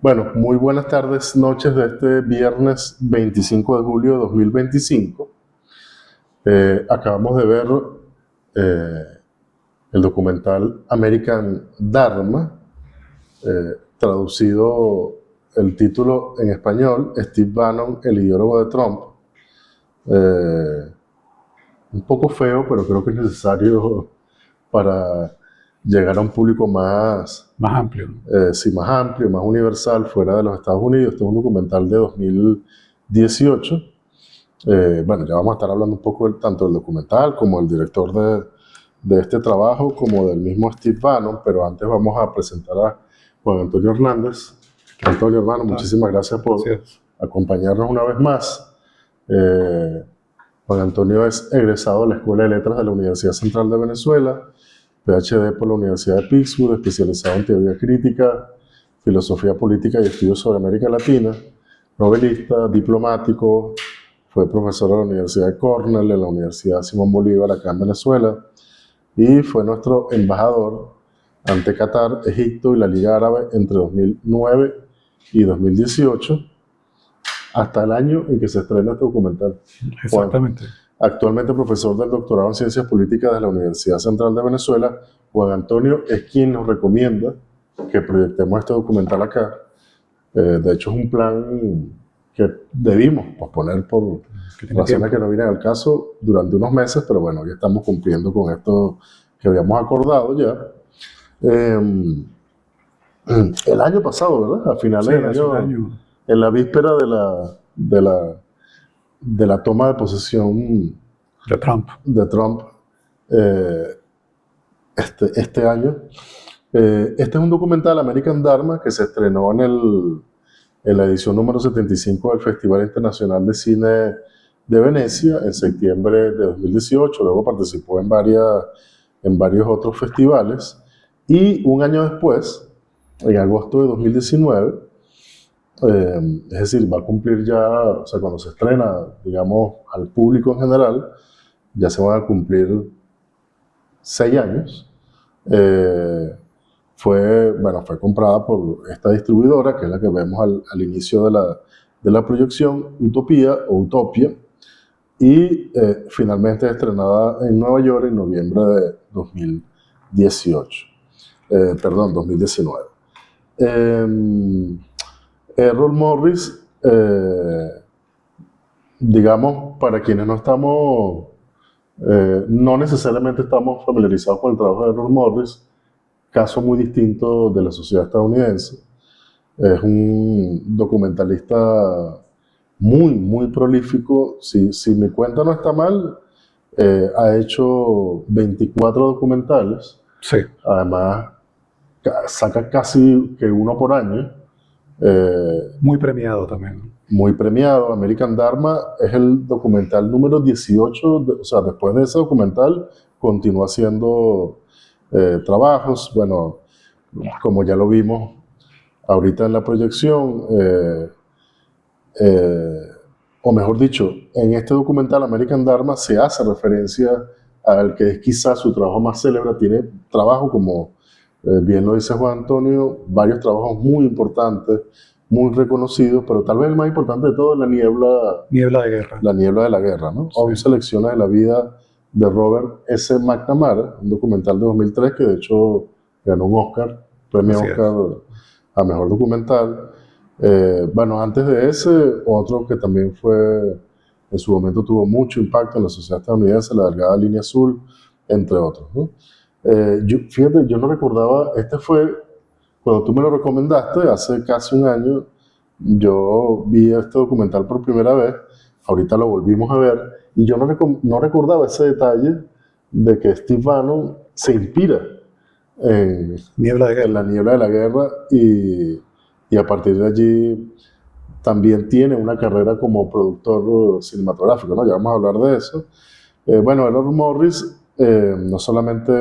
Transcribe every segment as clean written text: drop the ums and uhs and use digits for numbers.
Bueno, muy buenas tardes, noches de este viernes 25 de julio de 2025. Acabamos de ver eh, el documental American Dharma, traducido el título en español, Steve Bannon, el ideólogo de Trump. Un poco feo, pero creo que es necesario para llegar a un público más amplio. Sí, más amplio, más universal, fuera de los Estados Unidos. Este es un documental de 2018. Bueno, ya vamos a estar hablando un poco tanto del documental como del director de este trabajo, como del mismo Steve Bannon, pero antes vamos a presentar a Juan Antonio Hernández. Antonio, hermano, muchísimas gracias por acompañarnos una vez más. Juan Antonio es egresado de la Escuela de Letras de la Universidad Central de Venezuela, PhD por la Universidad de Pittsburgh, especializado en teoría crítica, filosofía política y estudios sobre América Latina, novelista, diplomático, fue profesor de la Universidad de Cornell, en la Universidad Simón Bolívar, acá en Venezuela, y fue nuestro embajador ante Qatar, Egipto y la Liga Árabe entre 2009 y 2018, hasta el año en que se estrena este documental. Exactamente. Actualmente profesor del doctorado en Ciencias Políticas de la Universidad Central de Venezuela, Juan Antonio es quien nos recomienda que proyectemos este documental acá. De hecho, es un plan que debimos posponer por razones que no vienen al caso durante unos meses, pero bueno, ya estamos cumpliendo con esto que habíamos acordado ya. El año pasado, ¿verdad? A finales del año, en la víspera de la toma de posesión de Trump este año. Este es un documental, American Dharma, que se estrenó en la edición número 75 del Festival Internacional de Cine de Venecia en septiembre de 2018. Luego participó en varios otros festivales. Y un año después, en agosto de 2019, es decir, va a cumplir ya, o sea, cuando se estrena, digamos, al público en general, ya se van a cumplir 6 años. Fue comprada por esta distribuidora, que es la que vemos al inicio de la proyección, Utopía o Utopia, y finalmente estrenada en Nueva York en noviembre de 2019. Errol Morris, digamos, para quienes no necesariamente estamos familiarizados con el trabajo de Errol Morris, caso muy distinto de la sociedad estadounidense. Es un documentalista muy, muy prolífico. Si mi cuenta no está mal, ha hecho 24 documentales. Sí. Además, saca casi que uno por año. Muy premiado también. Muy premiado. American Dharma es el documental número 18, o sea, después de ese documental continúa haciendo trabajos. Bueno, como ya lo vimos ahorita en la proyección, o mejor dicho, en este documental American Dharma se hace referencia al que es quizás su trabajo más célebre. Tiene trabajo, como bien lo dice Juan Antonio, varios trabajos muy importantes, muy reconocidos, pero tal vez el más importante de todo es La niebla de guerra. La niebla de la guerra, ¿no? Son selecciones de la vida de Robert S. McNamara, un documental de 2003 que de hecho ganó un Oscar, premio Oscar a mejor documental. Bueno, antes de ese, otro que también en su momento tuvo mucho impacto en la sociedad estadounidense, La delgada línea azul, entre otros, ¿no? Fíjate, yo no recordaba, cuando tú me lo recomendaste, hace casi un año, yo vi este documental por primera vez, ahorita lo volvimos a ver, y yo no recordaba ese detalle de que Steve Bannon se inspira en La niebla de la guerra, y a partir de allí también tiene una carrera como productor cinematográfico, ¿no? Ya vamos a hablar de eso. Bueno, Errol Morris no solamente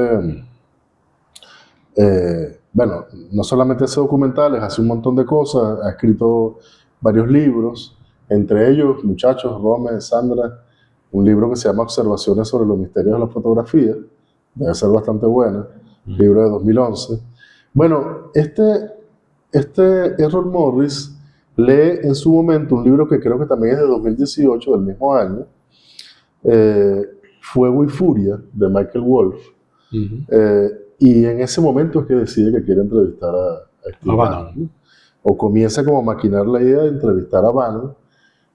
hace documentales, hace un montón de cosas, ha escrito varios libros, entre ellos, muchachos, Rome, Sandra, un libro que se llama Observaciones sobre los misterios de la fotografía, debe ser bastante buena, libro de 2011. Bueno, este este Errol Morris lee en su momento un libro que creo que también es de 2018, del mismo año, Fuego y Furia, de Michael Wolff. Y en ese momento es que decide que quiere entrevistar a Steve Bannon, ¿no? O comienza como a maquinar la idea de entrevistar a Bannon,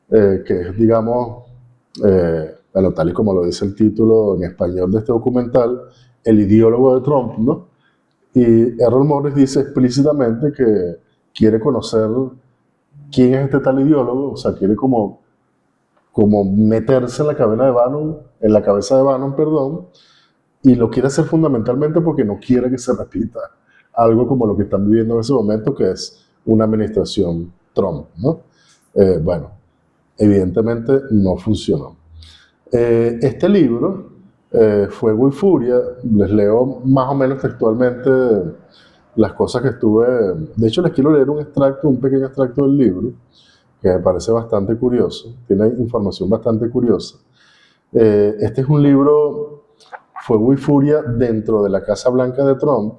que es, digamos, bueno, tal y como lo dice el título en español de este documental, el ideólogo de Trump, ¿no? Y Errol Morris dice explícitamente que quiere conocer quién es este tal ideólogo, o sea, quiere como meterse en la cabeza de Bannon, perdón, y lo quiere hacer fundamentalmente porque no quiere que se repita algo como lo que están viviendo en ese momento, que es una administración Trump, ¿no? Bueno, evidentemente no funcionó. Este libro, Fuego y Furia, les leo más o menos textualmente las cosas que estuve... De hecho, les quiero leer un pequeño extracto del libro, que me parece bastante curioso, tiene información bastante curiosa. Este es un libro, Fuego y Furia, dentro de la Casa Blanca de Trump.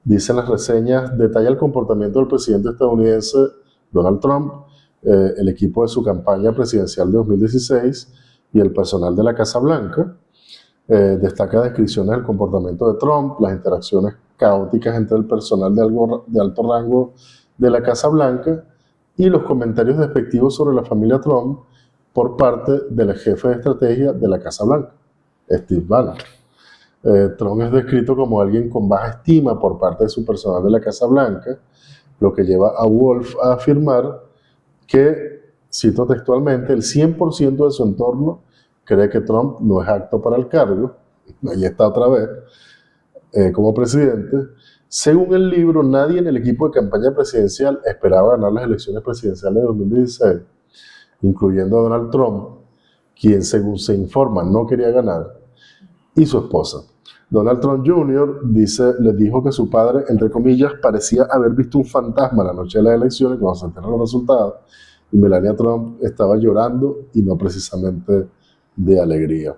Dicen las reseñas, detalla el comportamiento del presidente estadounidense Donald Trump, el equipo de su campaña presidencial de 2016 y el personal de la Casa Blanca. Destaca descripciones del comportamiento de Trump, las interacciones caóticas entre el personal de alto rango de la Casa Blanca y los comentarios despectivos sobre la familia Trump por parte del jefe de estrategia de la Casa Blanca, Steve Bannon. Trump es descrito como alguien con baja estima por parte de su personal de la Casa Blanca, lo que lleva a Wolff a afirmar que, cito textualmente, el 100% de su entorno cree que Trump no es apto para el cargo, ahí está otra vez, como presidente. Según el libro, nadie en el equipo de campaña presidencial esperaba ganar las elecciones presidenciales de 2016, incluyendo a Donald Trump, quien, según se informa, no quería ganar, y su esposa. Donald Trump Jr. le dijo que su padre, entre comillas, parecía haber visto un fantasma la noche de las elecciones cuando se enteraron los resultados, y Melania Trump estaba llorando y no precisamente de alegría.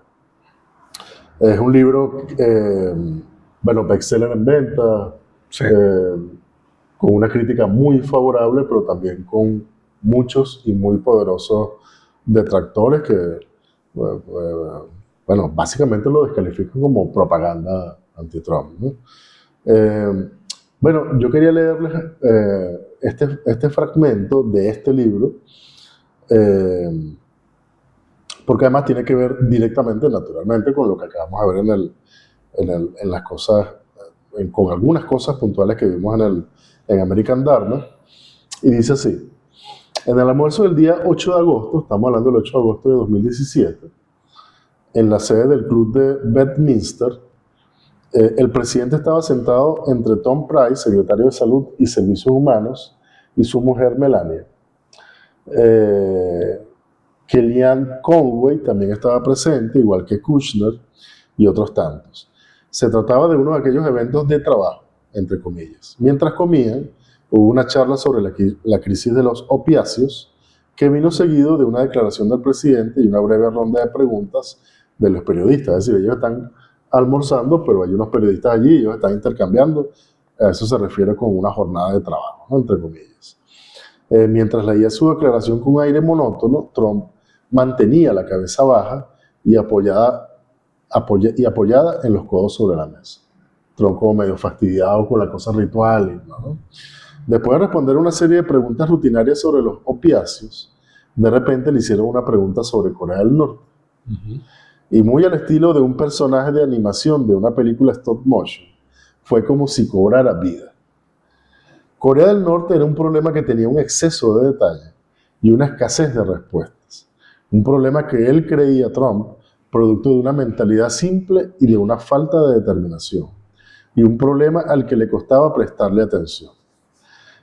Es un libro, bueno, bestseller en venta, sí, con una crítica muy favorable, pero también con muchos y muy poderosos detractores que, bueno, básicamente lo descalifican como propaganda anti-Trump, ¿no? Bueno, yo quería leerles este fragmento de este libro, porque además tiene que ver directamente, naturalmente, con lo que acabamos de ver en las cosas, con algunas cosas puntuales que vimos en American Dharma. Y dice así: en el almuerzo del día 8 de agosto, estamos hablando del 8 de agosto de 2017, en la sede del club de Bedminster, el presidente estaba sentado entre Tom Price, secretario de Salud y Servicios Humanos, y su mujer Melania. Kellyanne Conway también estaba presente, igual que Kushner y otros tantos. Se trataba de uno de aquellos eventos de trabajo, entre comillas. Mientras comían, hubo una charla sobre la crisis de los opiáceos, que vino seguido de una declaración del presidente y una breve ronda de preguntas de los periodistas. Es decir, ellos están almorzando, pero hay unos periodistas allí, ellos están intercambiando. A eso se refiere con una jornada de trabajo, ¿no? Entre comillas. Mientras leía su declaración con aire monótono, Trump mantenía la cabeza baja y apoyada en los codos sobre la mesa. Trump como medio fastidiado con la cosa ritual, ¿no? Después de responder una serie de preguntas rutinarias sobre los opiáceos, de repente le hicieron una pregunta sobre Corea del Norte. Y muy al estilo de un personaje de animación de una película stop motion, fue como si cobrara vida. Corea del Norte era un problema que tenía un exceso de detalle y una escasez de respuestas. Un problema que él creía, Trump, producto de una mentalidad simple y de una falta de determinación. Y un problema al que le costaba prestarle atención.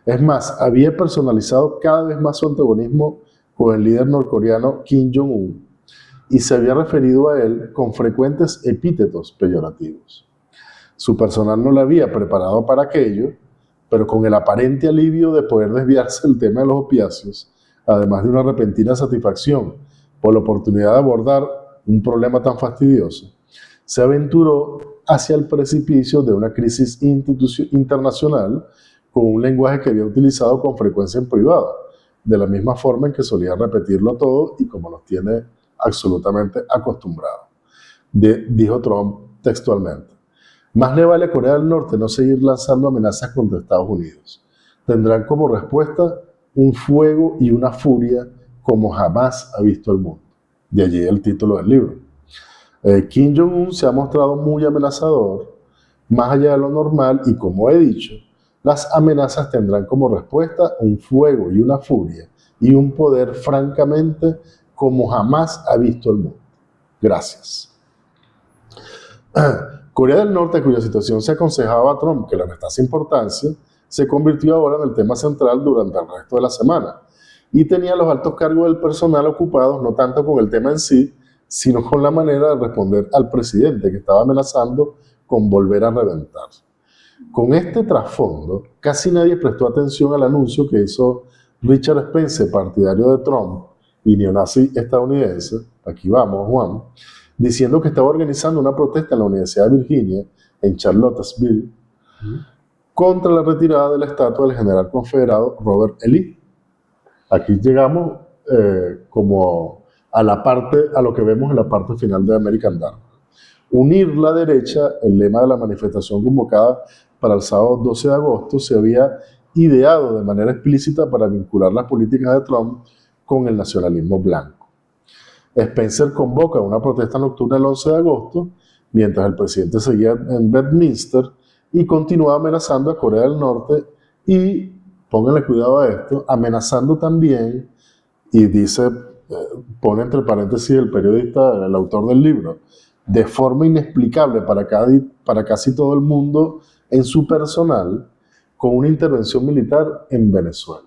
Es más, había personalizado cada vez más su antagonismo con el líder norcoreano Kim Jong-un y se había referido a él con frecuentes epítetos peyorativos. Su personal no lo había preparado para aquello, pero con el aparente alivio de poder desviarse del tema de los opiáceos, además de una repentina satisfacción por la oportunidad de abordar un problema tan fastidioso, se aventuró hacia el precipicio de una crisis internacional con un lenguaje que había utilizado con frecuencia en privado, de la misma forma en que solía repetirlo todo y como nos tiene absolutamente acostumbrados. Dijo Trump textualmente: más le vale a Corea del Norte no seguir lanzando amenazas contra Estados Unidos. Tendrán como respuesta un fuego y una furia como jamás ha visto el mundo. De allí el título del libro. Kim Jong-un se ha mostrado muy amenazador, más allá de lo normal, y como he dicho, las amenazas tendrán como respuesta un fuego y una furia y un poder francamente como jamás ha visto el mundo. Gracias. Corea del Norte, cuya situación se aconsejaba a Trump que le restase importancia, se convirtió ahora en el tema central durante el resto de la semana y tenía los altos cargos del personal ocupados no tanto con el tema en sí, sino con la manera de responder al presidente que estaba amenazando con volver a reventar. Con este trasfondo, casi nadie prestó atención al anuncio que hizo Richard Spencer, partidario de Trump y neonazi estadounidense, aquí vamos Juan, diciendo que estaba organizando una protesta en la Universidad de Virginia, en Charlottesville, contra la retirada de la estatua del general confederado Robert E. Lee. Aquí llegamos como a lo que vemos en la parte final de American Dharma. Unir la derecha, el lema de la manifestación convocada para el sábado 12 de agosto, se había ideado de manera explícita para vincular las políticas de Trump con el nacionalismo blanco. Spencer convoca una protesta nocturna el 11 de agosto, mientras el presidente seguía en Bedminster y continuaba amenazando a Corea del Norte y, pónganle cuidado a esto, amenazando también, y dice, pone entre paréntesis el periodista, el autor del libro, de forma inexplicable para casi todo el mundo en su personal, con una intervención militar en Venezuela.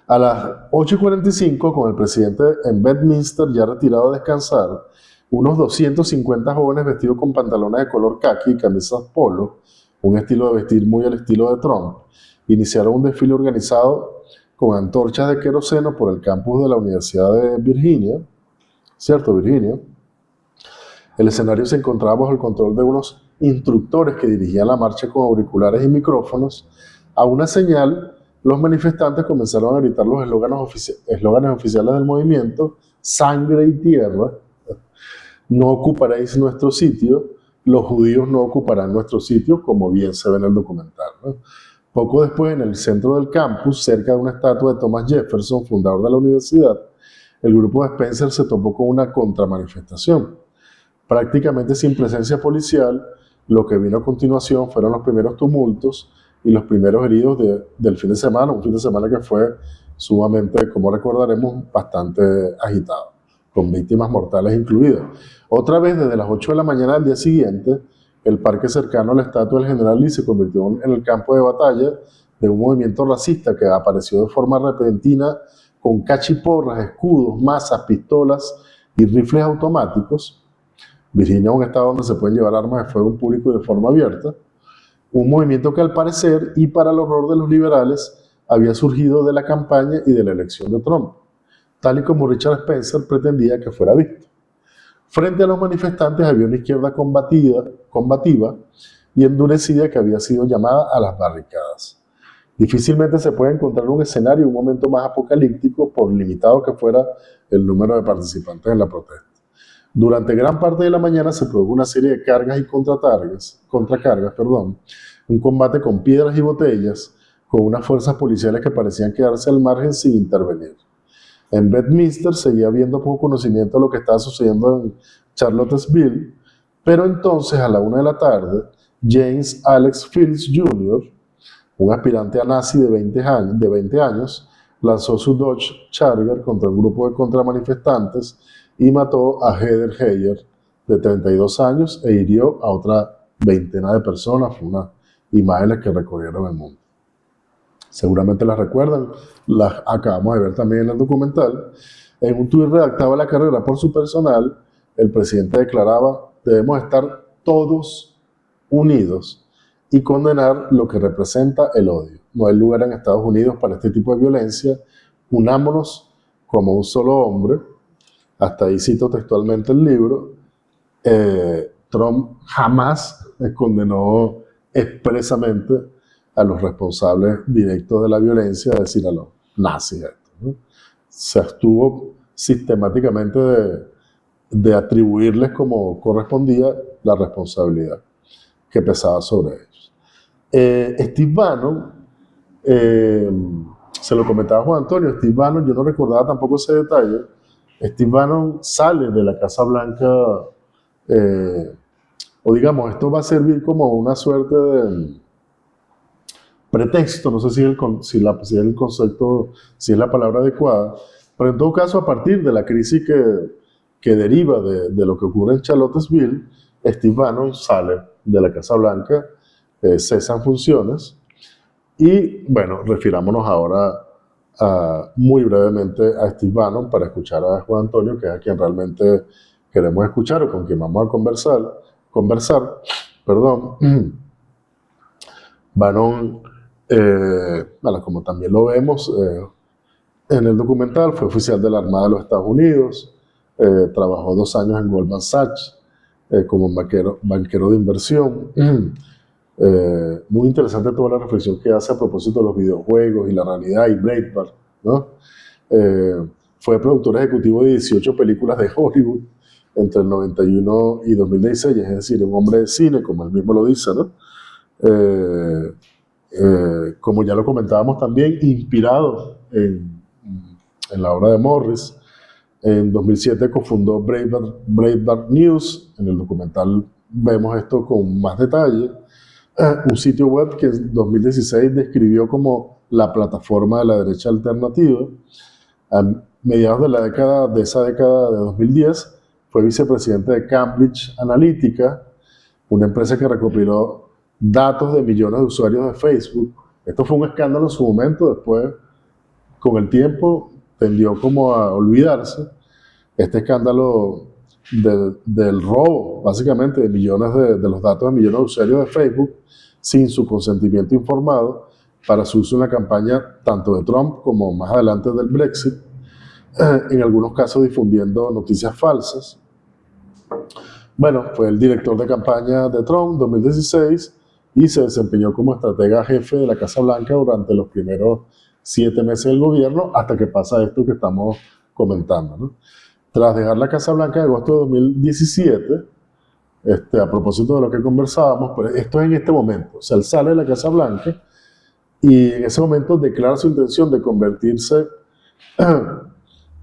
A las 8:45, con el presidente en Bedminster ya retirado a descansar, unos 250 jóvenes vestidos con pantalones de color caqui y camisas polo, un estilo de vestir muy al estilo de Trump, iniciaron un desfile organizado con antorchas de queroseno por el campus de la Universidad de Virginia, ¿cierto, Virginia? El escenario se encontraba bajo el control de unos instructores que dirigían la marcha con auriculares y micrófonos. A una señal, los manifestantes comenzaron a gritar los eslóganes oficiales del movimiento: sangre y tierra, no ocuparéis nuestro sitio, los judíos no ocuparán nuestro sitio, como bien se ve en el documental, ¿no? Poco después, en el centro del campus, cerca de una estatua de Thomas Jefferson, fundador de la universidad, el grupo de Spencer se topó con una contramanifestación. Prácticamente sin presencia policial, lo que vino a continuación fueron los primeros tumultos y los primeros heridos del fin de semana, un fin de semana que fue sumamente, como recordaremos, bastante agitado, con víctimas mortales incluidas. Otra vez, desde las 8 de la mañana del día siguiente, el parque cercano a la estatua del general Lee se convirtió en el campo de batalla de un movimiento racista que apareció de forma repentina con cachiporras, escudos, masas, pistolas y rifles automáticos. Virginia es un estado donde se pueden llevar armas de fuego en público y de forma abierta. Un movimiento que al parecer, y para el horror de los liberales, había surgido de la campaña y de la elección de Trump, tal y como Richard Spencer pretendía que fuera visto. Frente a los manifestantes había una izquierda combativa y endurecida que había sido llamada a las barricadas. Difícilmente se puede encontrar un escenario, un momento más apocalíptico, por limitado que fuera el número de participantes en la protesta. Durante gran parte de la mañana se produjo una serie de cargas y contracargas, un combate con piedras y botellas, con unas fuerzas policiales que parecían quedarse al margen sin intervenir. En Bedminster seguía habiendo poco conocimiento de lo que estaba sucediendo en Charlottesville, pero entonces a la 1 de la tarde, James Alex Fields Jr., un aspirante a nazi de 20 años, lanzó su Dodge Charger contra un grupo de contramanifestantes y mató a Heather Heyer, de 32 años, e hirió a otra veintena de personas. Fue una imágenes que recorrieron el mundo. Seguramente las recuerdan, las acabamos de ver también en el documental. En un tuit redactado a la carrera por su personal, el presidente declaraba: debemos estar todos unidos y condenar lo que representa el odio. No hay lugar en Estados Unidos para este tipo de violencia. Unámonos como un solo hombre. Hasta ahí cito textualmente el libro. Trump jamás condenó expresamente a los responsables directos de la violencia, es decir, a los nazis. ¿No? Se abstuvo sistemáticamente de atribuirles como correspondía la responsabilidad que pesaba sobre ellos. Steve Bannon, se lo comentaba Juan Antonio, Steve Bannon, yo no recordaba tampoco ese detalle. Steve Bannon sale de la Casa Blanca, o digamos, esto va a servir como una suerte de pretexto, no sé si es el concepto, si es la palabra adecuada, pero en todo caso, a partir de la crisis que deriva de lo que ocurre en Charlottesville, Steve Bannon sale de la Casa Blanca, cesan funciones, y bueno, refirámonos ahora muy brevemente a Steve Bannon para escuchar a Juan Antonio, que es a quien realmente queremos escuchar o con quien vamos a conversar. Bannon, bueno, como también lo vemos en el documental, fue oficial de la Armada de los Estados Unidos, trabajó 2 años en Goldman Sachs como banquero de inversión. Muy interesante toda la reflexión que hace a propósito de los videojuegos y la realidad y Breitbart, ¿no? Fue productor ejecutivo de 18 películas de Hollywood entre el 91 y 2016, es decir, un hombre de cine, como él mismo lo dice, ¿no? Como ya lo comentábamos también, inspirado en la obra de Morris. En 2007 cofundó Breitbart News. En el documental vemos esto con más detalle. Un sitio web que en 2016 describió como la plataforma de la derecha alternativa. A mediados de esa década de 2010, fue vicepresidente de Cambridge Analytica, una empresa que recopiló datos de millones de usuarios de Facebook. Esto fue un escándalo en su momento, después, con el tiempo, tendió como a olvidarse. Este escándalo del robo, básicamente, de millones de los datos de millones de usuarios de Facebook, sin su consentimiento informado, para su uso en la campaña tanto de Trump como más adelante del Brexit, en algunos casos difundiendo noticias falsas. Bueno, fue el director de campaña de Trump en 2016 y se desempeñó como estratega jefe de la Casa Blanca durante los primeros 7 meses del gobierno, hasta que pasa esto que estamos comentando, ¿no? Tras dejar la Casa Blanca en agosto de 2017, a propósito de lo que conversábamos, pues esto es en este momento, o sea, él sale de la Casa Blanca y en ese momento declara su intención de convertirse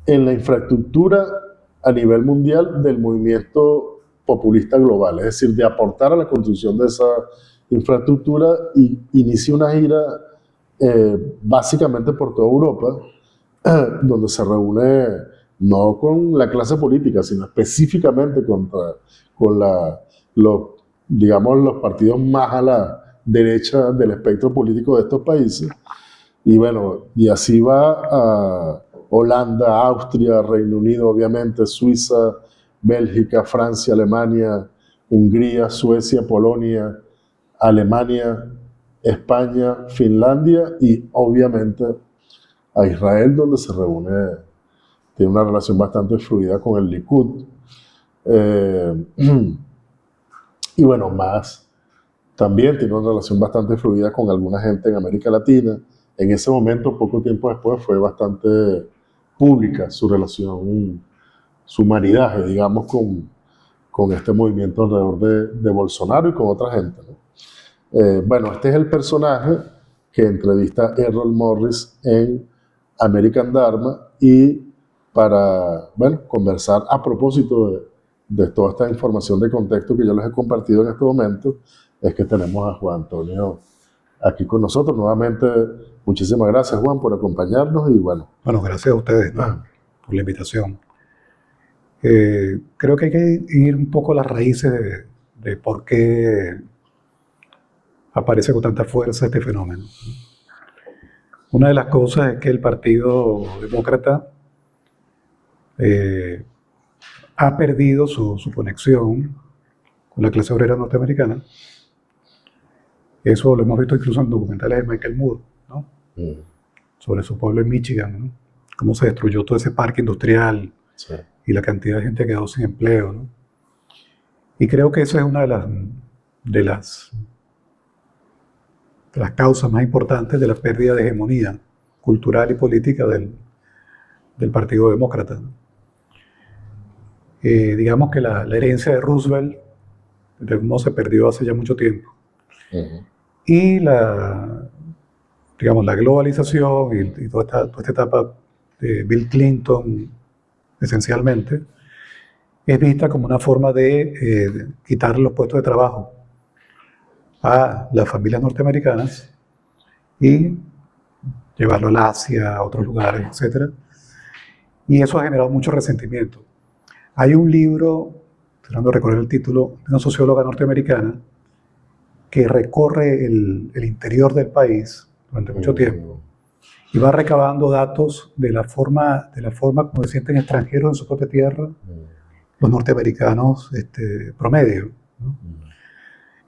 en la infraestructura a nivel mundial del movimiento populista global, es decir, de aportar a la construcción de esa infraestructura, y inicia una gira básicamente por toda Europa, donde se reúne no con la clase política, sino específicamente con los partidos más a la derecha del espectro político de estos países. Y bueno, y así va a Holanda, Austria, Reino Unido, obviamente, Suiza, Bélgica, Francia, Alemania, Hungría, Suecia, Polonia, Alemania, España, Finlandia y obviamente a Israel, donde se reúne, tiene una relación bastante fluida con el Likud. Y bueno, más también tiene una relación bastante fluida con alguna gente en América Latina. En ese momento, poco tiempo después, fue bastante pública su relación, su maridaje, digamos, con este movimiento alrededor de Bolsonaro y con otra gente, ¿no? Bueno, este es el personaje que entrevista Errol Morris en American Dharma, y para, bueno, conversar a propósito de toda esta información de contexto que yo les he compartido en este momento, es que tenemos a Juan Antonio aquí con nosotros. Nuevamente, muchísimas gracias, Juan, por acompañarnos. Y bueno, gracias a ustedes, ¿no?, por la invitación. Creo que hay que ir un poco a las raíces de por qué aparece con tanta fuerza este fenómeno. Una de las cosas es que el Partido Demócrata ha perdido su conexión con la clase obrera norteamericana. Eso lo hemos visto incluso en documentales de Michael Moore, ¿no? Sobre su pueblo en Michigan, ¿no? Cómo se destruyó todo ese parque industrial, sí, y la cantidad de gente que quedó sin empleo, ¿no? Y creo que esa es una de las las causas más importantes de la pérdida de hegemonía cultural y política del Partido Demócrata. Digamos que la herencia de Roosevelt, de algún modo, se perdió hace ya mucho tiempo. Y digamos, la globalización y toda esta etapa de Bill Clinton, esencialmente, es vista como una forma de quitar los puestos de trabajo a las familias norteamericanas y llevarlo al Asia, a otros lugares, etc. Y eso ha generado mucho resentimiento. Hay un libro, tratando de recordar el título, de una socióloga norteamericana que recorre el interior del país durante mucho tiempo y va recabando datos de la forma como se sienten extranjeros en su propia tierra los norteamericanos promedio, ¿no?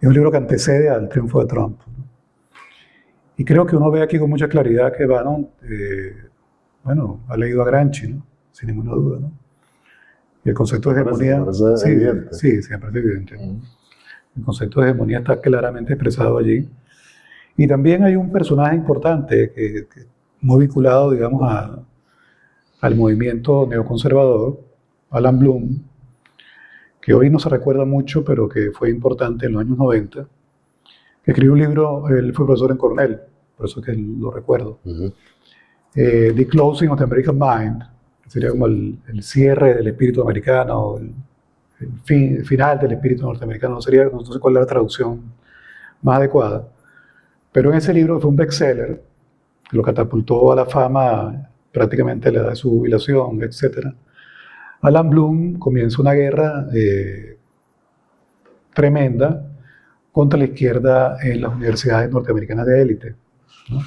Es un libro que antecede al triunfo de Trump, ¿no? Y creo que uno ve aquí con mucha claridad que Bannon, bueno, ha leído a Gramsci, ¿no? Sin ninguna duda, ¿no? Y el concepto de hegemonía... Parece evidente. Sí, siempre es evidente. El concepto de hegemonía está claramente expresado allí. Y también hay un personaje importante que muy vinculado, digamos, al movimiento neoconservador, Alan Bloom, que hoy no se recuerda mucho, pero que fue importante en los años 90, que escribió un libro. Él fue profesor en Cornell, por eso es que lo recuerdo. The Closing of the American Mind, que sería como el cierre del espíritu americano, el final del espíritu norteamericano, no sé cuál es la traducción más adecuada, pero en ese libro, que fue un bestseller, que lo catapultó a la fama prácticamente a la edad de su jubilación, etc., Alan Bloom comienza una guerra tremenda contra la izquierda en las universidades norteamericanas de élite, ¿no?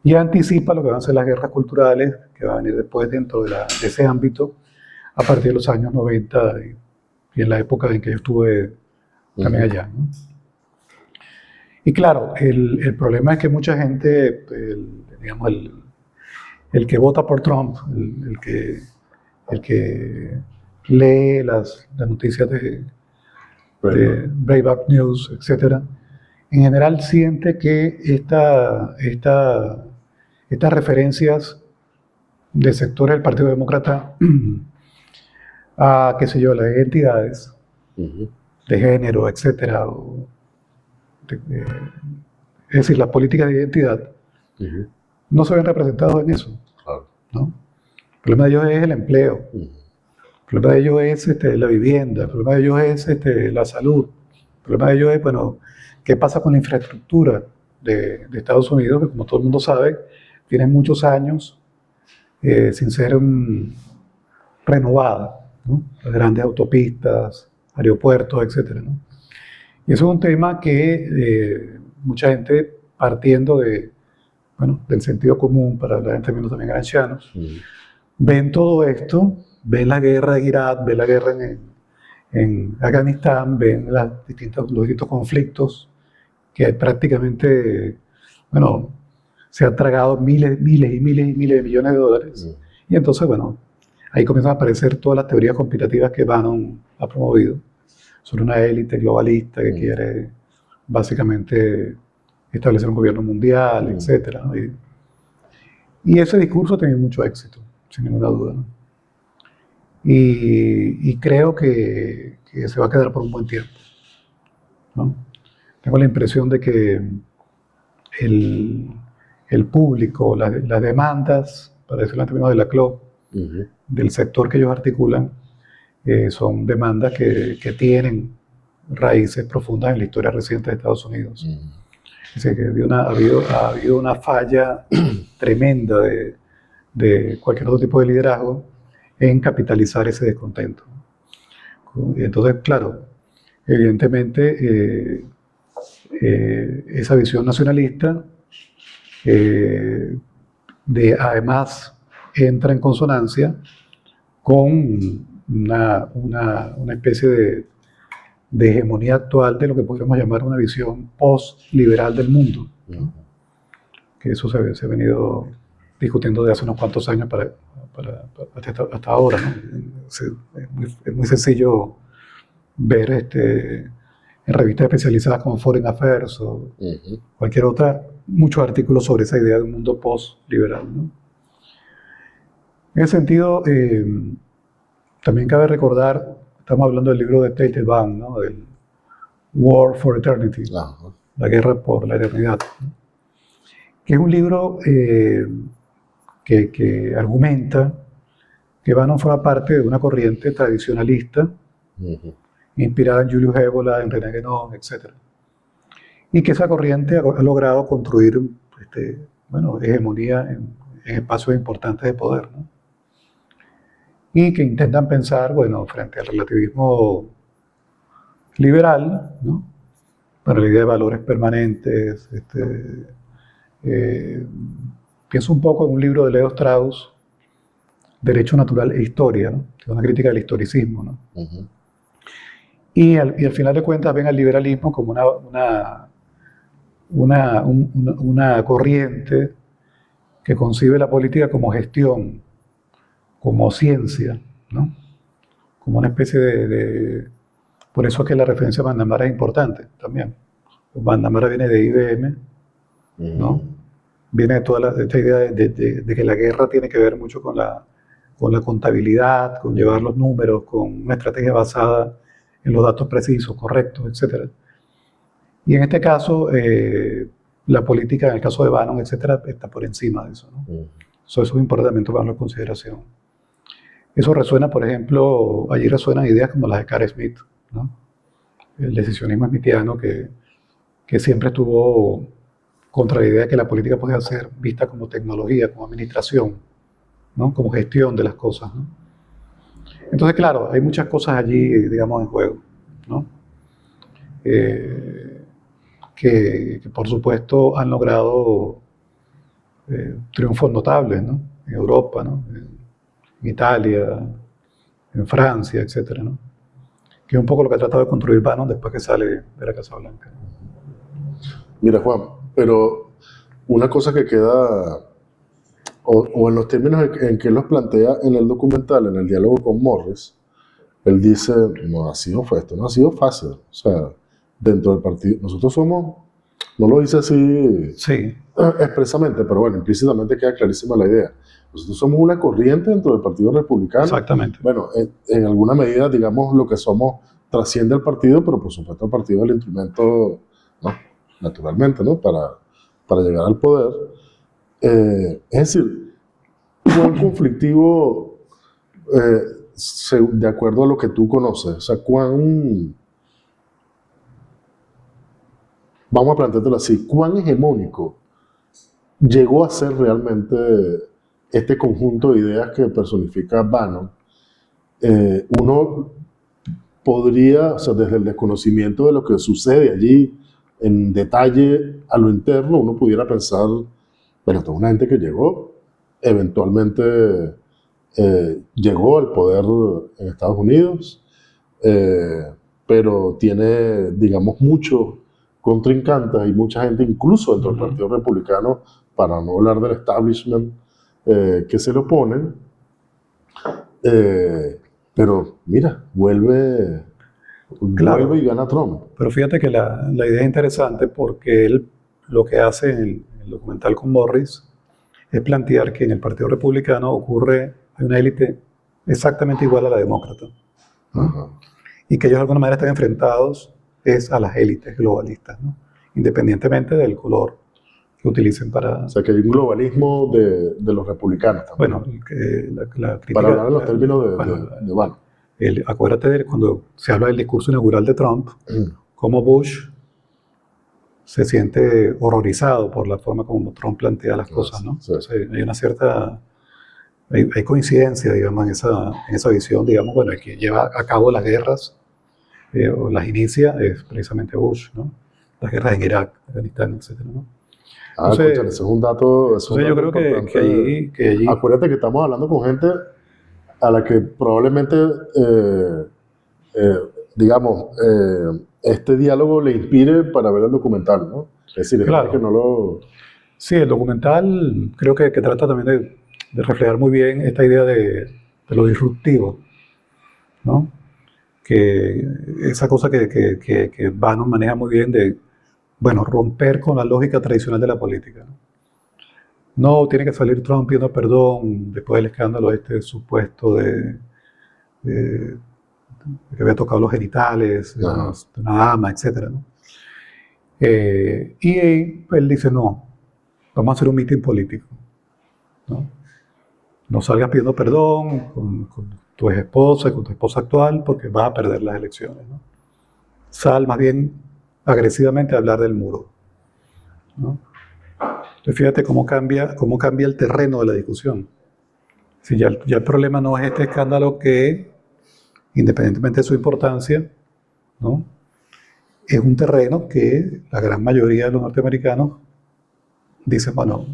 Y anticipa lo que van a ser las guerras culturales que van a venir después dentro de ese ámbito a partir de los años 90 y en la época en que yo estuve también allá, ¿no? Y claro, el problema es que mucha gente, digamos, el que vota por Trump, el que lee las noticias de Breitbart News, etc., en general siente que estas referencias de sectores del Partido Demócrata a, qué sé yo, las identidades de género, etc., es decir, las políticas de identidad, no se ven representados en eso, ¿no? El problema de ellos es el empleo, el problema de ellos es la vivienda, el problema de ellos es la salud, el problema de ellos es, bueno, qué pasa con la infraestructura de Estados Unidos, que como todo el mundo sabe, tiene muchos años sin ser renovada, ¿no? Las grandes autopistas, aeropuertos, etc., ¿no? Y eso es un tema que mucha gente, partiendo del sentido común, para hablar en términos también gramscianos, ven todo esto, ven la guerra en Irak, ven la guerra en Afganistán, ven los distintos conflictos que prácticamente, se han tragado miles y miles y miles de millones de dólares. Y entonces, ahí comienzan a aparecer todas las teorías conspirativas que Bannon ha promovido sobre una élite globalista que quiere básicamente establecer un gobierno mundial, etc., ¿no? Y ese discurso ha tenido mucho éxito, sin ninguna duda, ¿no? Y creo que se va a quedar por un buen tiempo, ¿no? Tengo la impresión de que el público, las demandas, para decirlo en términos de la CLOP, del sector que ellos articulan, son demandas que tienen raíces profundas en la historia reciente de Estados Unidos. Es decir, que ha habido una falla tremenda de cualquier otro tipo de liderazgo en capitalizar ese descontento. Y entonces, claro, evidentemente esa visión nacionalista además entra en consonancia con una especie de hegemonía actual de lo que podríamos llamar una visión post-liberal del mundo, ¿no? Que eso se ha venido discutiendo desde hace unos cuantos años hasta ahora, ¿no? Es muy sencillo ver en revistas especializadas como Foreign Affairs o cualquier otra, muchos artículos sobre esa idea de un mundo post-liberal, ¿no? En ese sentido, también cabe recordar, estamos hablando del libro de Teitelbaum, ¿no? Del War for Eternity, la guerra por la eternidad, ¿no? Que es un libro que argumenta que Bannon forma parte de una corriente tradicionalista, inspirada en Julius Evola, en René Guénon, etc. Y que esa corriente ha logrado construir hegemonía en espacios importantes de poder, ¿no? Y que intentan pensar, bueno, frente al relativismo liberal, ¿no? Para la idea de valores permanentes. Pienso un poco en un libro de Leo Strauss, Derecho Natural e Historia, ¿no? Que es una crítica del historicismo, ¿no? Y al final de cuentas ven al liberalismo como una corriente que concibe la política como gestión, como ciencia, ¿no? Como una especie Por eso es que la referencia a McNamara es importante también. McNamara viene de IBM, ¿no? Viene de toda esta idea de que la guerra tiene que ver mucho con la contabilidad, con llevar los números, con una estrategia basada en los datos precisos, correctos, etc. Y en este caso, la política, en el caso de Bannon, etc., está por encima de eso, ¿no? Eso es importante también tomarlo en consideración. Eso resuena, por ejemplo, allí resuenan ideas como las de Carl Smith, ¿no? El decisionismo smithiano que siempre estuvo contra la idea de que la política podía ser vista como tecnología, como administración, ¿no? Como gestión de las cosas, ¿no? Entonces, claro, hay muchas cosas allí, digamos, en juego, ¿no? Que por supuesto han logrado triunfos notables, ¿no? En Europa, ¿no? En Italia, en Francia, etcétera, ¿no? Que es un poco lo que ha tratado de construir Bannon después que sale de la Casa Blanca. Mira, Juan, pero una cosa que queda, o en los términos en que él los plantea en el documental, en el diálogo con Morris, él dice, esto no ha sido fácil. O sea, dentro del partido, nosotros somos, no lo dice así sí, expresamente, pero bueno, implícitamente queda clarísima la idea. Nosotros somos una corriente dentro del Partido Republicano. Exactamente. Bueno, en alguna medida, digamos, lo que somos trasciende al partido, pero por supuesto el partido es el instrumento, ¿no? Naturalmente, ¿no? Para llegar al poder. Es decir, ¿cuán conflictivo, de acuerdo a lo que tú conoces, o sea, vamos a planteártelo así, cuán hegemónico llegó a ser realmente este conjunto de ideas que personifica Bannon? Uno podría, o sea, desde el desconocimiento de lo que sucede allí, en detalle a lo interno, uno pudiera pensar, bueno, esto es una gente que llegó, eventualmente llegó al poder en Estados Unidos, pero tiene, digamos, muchos contrincantes y mucha gente, incluso dentro del Partido Republicano, para no hablar del establishment, que se le oponen. Pero mira, vuelve y gana Trump. Pero fíjate que la idea es interesante porque él lo que hace en el documental con Morris es plantear que en el Partido Republicano hay una élite exactamente igual a la demócrata, ¿no? Y que ellos de alguna manera están enfrentados a las élites globalistas, ¿no? Independientemente del color que utilicen para... O sea, que hay un globalismo de los republicanos también. Bueno, la crítica... Para hablar en los términos de Bannon. Acuérdate de cuando se habla del discurso inaugural de Trump, cómo Bush se siente horrorizado por la forma como Trump plantea las cosas, ¿no? Sí. O sea, hay una cierta... Hay coincidencia, digamos, en esa visión, digamos, bueno, el que lleva a cabo las guerras, o las inicia, es precisamente Bush, ¿no? Las guerras en Irak, Afganistán, etc., ¿no? Entonces, escúchale, ese es un dato. Yo creo que allí... Acuérdate que estamos hablando con gente a la que probablemente, digamos, este diálogo le inspire para ver el documental, ¿no? Es decir, claro, que no lo... Sí, el documental creo que trata también de reflejar muy bien esta idea de lo disruptivo, ¿no? que esa cosa que Bannon maneja muy bien de, bueno, romper con la lógica tradicional de la política, ¿no? No, tiene que salir Trump pidiendo perdón después del escándalo este supuesto de que había tocado los genitales de una dama, etc., ¿no? Y él dice, no, vamos a hacer un mitin político, ¿no? No salgas pidiendo perdón con tu ex esposa y con tu esposa actual porque vas a perder las elecciones, ¿no? Sal más bien agresivamente a hablar del muro, ¿no? Entonces fíjate cómo cambia el terreno de la discusión. Si ya el problema no es este escándalo que, independientemente de su importancia, ¿no?, es un terreno que la gran mayoría de los norteamericanos dicen, bueno,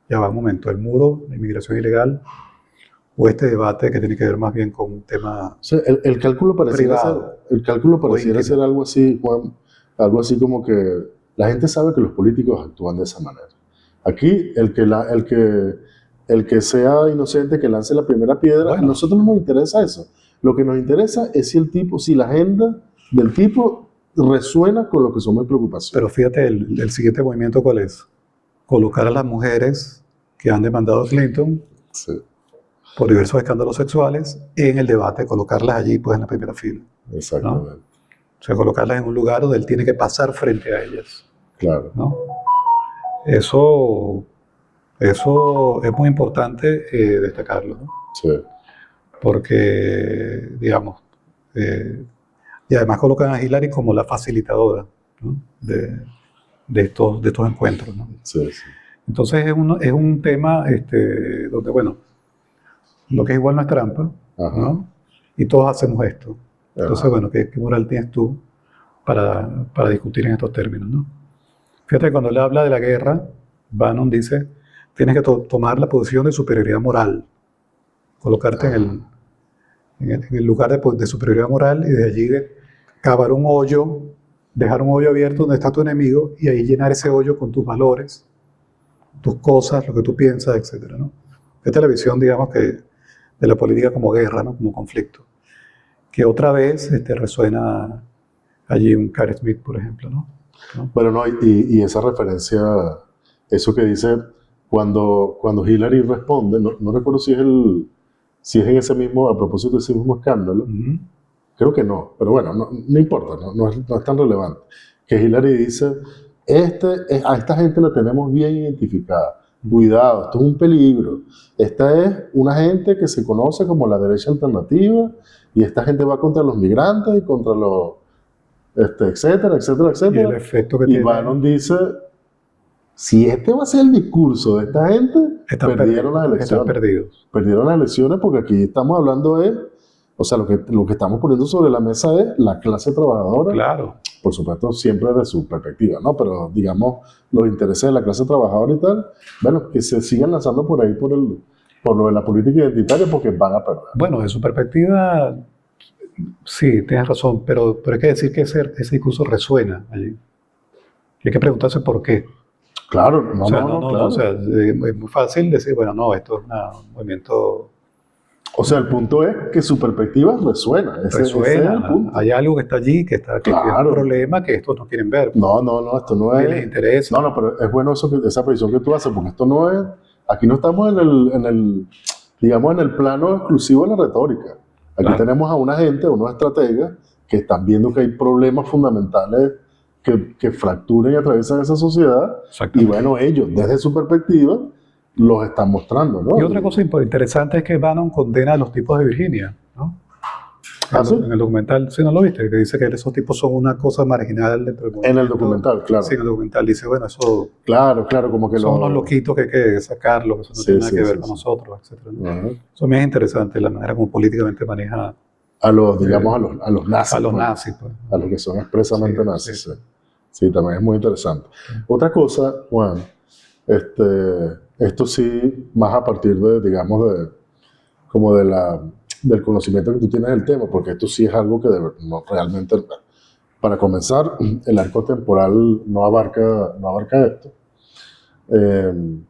ya va un momento, el muro, la inmigración ilegal, o este debate que tiene que ver más bien con un tema, o sea, el cálculo pareciera ser algo así, Juan, algo así como que la gente sabe que los políticos actúan de esa manera. Aquí, el que sea inocente, que lance la primera piedra, bueno, a nosotros no nos interesa eso. Lo que nos interesa es si la agenda del tipo resuena con lo que son mis preocupaciones. Pero fíjate, el siguiente movimiento, ¿cuál es? Colocar a las mujeres que han demandado a Clinton, sí, por diversos escándalos sexuales en el debate, colocarlas allí pues en la primera fila. Exactamente. ¿No? O sea, colocarlas en un lugar donde él tiene que pasar frente a ellas. Claro. ¿No? Eso es muy importante destacarlo, ¿no? Sí. Porque, digamos, y además colocan a Hillary como la facilitadora, ¿no?, de estos encuentros, ¿no? Sí, sí. Entonces es un tema donde, bueno, lo que es igual no es trampa, ¿no? Y todos hacemos esto. Entonces, bueno, ¿qué moral tienes tú para discutir en estos términos, ¿no? Fíjate, cuando él habla de la guerra, Bannon dice, tienes que tomar la posición de superioridad moral, colocarte en el lugar de superioridad moral y desde allí cavar un hoyo, dejar un hoyo abierto donde está tu enemigo y ahí llenar ese hoyo con tus valores, tus cosas, lo que tú piensas, etc., ¿no? Esta es la visión, digamos, de la política como guerra, ¿no?, como conflicto. Que otra vez resuena allí un Carl Smith, por ejemplo, ¿no? Bueno, no, y esa referencia, eso que dice, cuando Hillary responde, no recuerdo si es en ese mismo, a propósito de ese mismo escándalo, creo que no, pero bueno, no importa, no es tan relevante, que Hillary dice, a esta gente la tenemos bien identificada, cuidado, esto es un peligro, esta es una gente que se conoce como la derecha alternativa, y esta gente va contra los migrantes y contra los, etcétera, etcétera, etcétera. Y el efecto que y tiene. Bannon dice, si este va a ser el discurso de esta gente, perdieron las elecciones. Están perdidos. Perdieron las elecciones porque aquí estamos hablando o sea, lo que estamos poniendo sobre la mesa es la clase trabajadora. Claro. Por supuesto, siempre desde su perspectiva, ¿no? Pero, digamos, los intereses de la clase trabajadora y tal, bueno, que se sigan lanzando por ahí por lo de la política identitaria porque van a perder. Bueno, de su perspectiva, sí, tienes razón, pero hay que decir que ese discurso resuena allí. Y hay que preguntarse por qué. Claro, claro. O sea, es muy fácil decir, bueno, no, esto es un movimiento... O sea, el punto es que su perspectiva resuena. Ese es el punto. Hay algo que está allí, que tiene un problema que estos no quieren ver. No, esto no es... Y les interesa. No, pero es bueno esa precisión que tú haces, porque esto no es... Aquí no estamos digamos, en el plano exclusivo de la retórica. Aquí tenemos a una gente, a unos estrategas, que están viendo que hay problemas fundamentales que fracturan y atraviesan esa sociedad. Y bueno, ellos, desde su perspectiva, los están mostrando, ¿no? Y otra cosa interesante es que Bannon condena a los tipos de Virginia, ¿no? ¿Sí? En el documental, ¿sí no lo viste? Que dice que esos tipos son una cosa marginal dentro del movimiento. En el documental, claro. Sí, en el documental dice, bueno, eso... Claro, como que son unos loquitos que hay que sacarlos, eso no tiene nada que ver con nosotros, etc., ¿no? Eso me es interesante, la manera como políticamente maneja... A los nazis. A los nazis, pues. A los que son expresamente nazis, sí, también es muy interesante. Otra cosa, Juan, esto sí, más a partir de, digamos, del conocimiento que tú tienes del tema, porque esto sí es algo que realmente, para comenzar, el arco temporal no abarca esto. El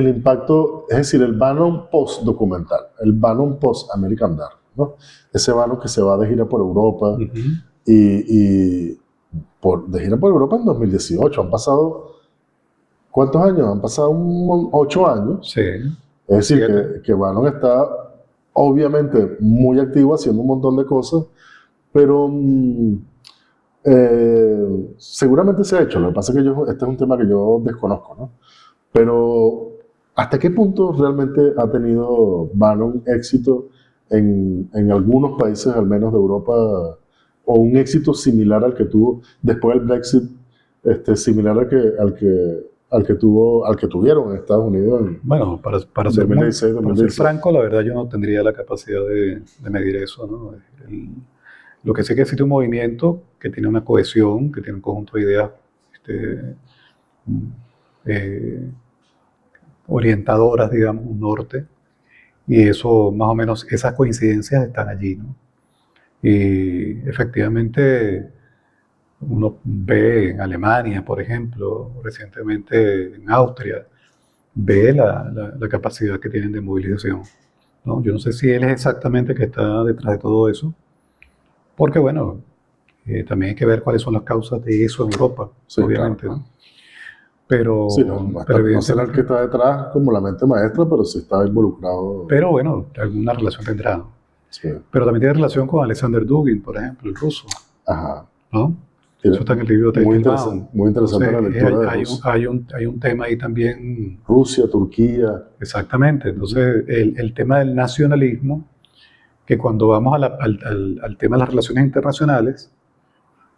impacto, es decir, el Bannon post-documental, el Bannon post-American Dharma, ¿no? Ese Bannon que se va de gira por Europa Ujú. y de gira por Europa en 2018. Han pasado, ¿cuántos años? Han pasado 8 años. Sí, Es decir, 7. que Bannon está obviamente muy activo haciendo un montón de cosas, pero seguramente se ha hecho. Lo que pasa es que este es un tema que yo desconozco, ¿no? Pero ¿hasta qué punto realmente ha tenido Bannon éxito en algunos países, al menos de Europa, o un éxito similar al que tuvo después del Brexit, similar al que tuvieron en Estados Unidos en Bueno, para ser 2016, para ser 2017? franco, la verdad yo no tendría la capacidad de medir eso, ¿no? Lo que sé que existe un movimiento que tiene una cohesión, que tiene un conjunto de ideas este, eh, orientadoras, digamos, un norte, y eso, más o menos, esas coincidencias están allí, ¿no? Y efectivamente, uno ve en Alemania, por ejemplo, recientemente en Austria, ve la capacidad que tienen de movilización, ¿no? Yo no sé si él es exactamente el que está detrás de todo eso, porque bueno, también hay que ver cuáles son las causas de eso en Europa, Sí, obviamente, claro. ¿no? Pero, Sí, pero no será el que evidentemente, está detrás como la mente maestra, pero sí está involucrado. pero bueno, alguna relación tendrá, ¿no? Sí. Pero también tiene relación con Alexander Dugin, por ejemplo, el ruso, Ajá. ¿no? Tiene- Eso está en el libro de muy Teitelbaum. muy interesante la Entonces, lectura de hay Rusia. hay un tema ahí también. Rusia, Turquía. Exactamente. Entonces, el tema del nacionalismo, que cuando vamos al tema de las relaciones internacionales,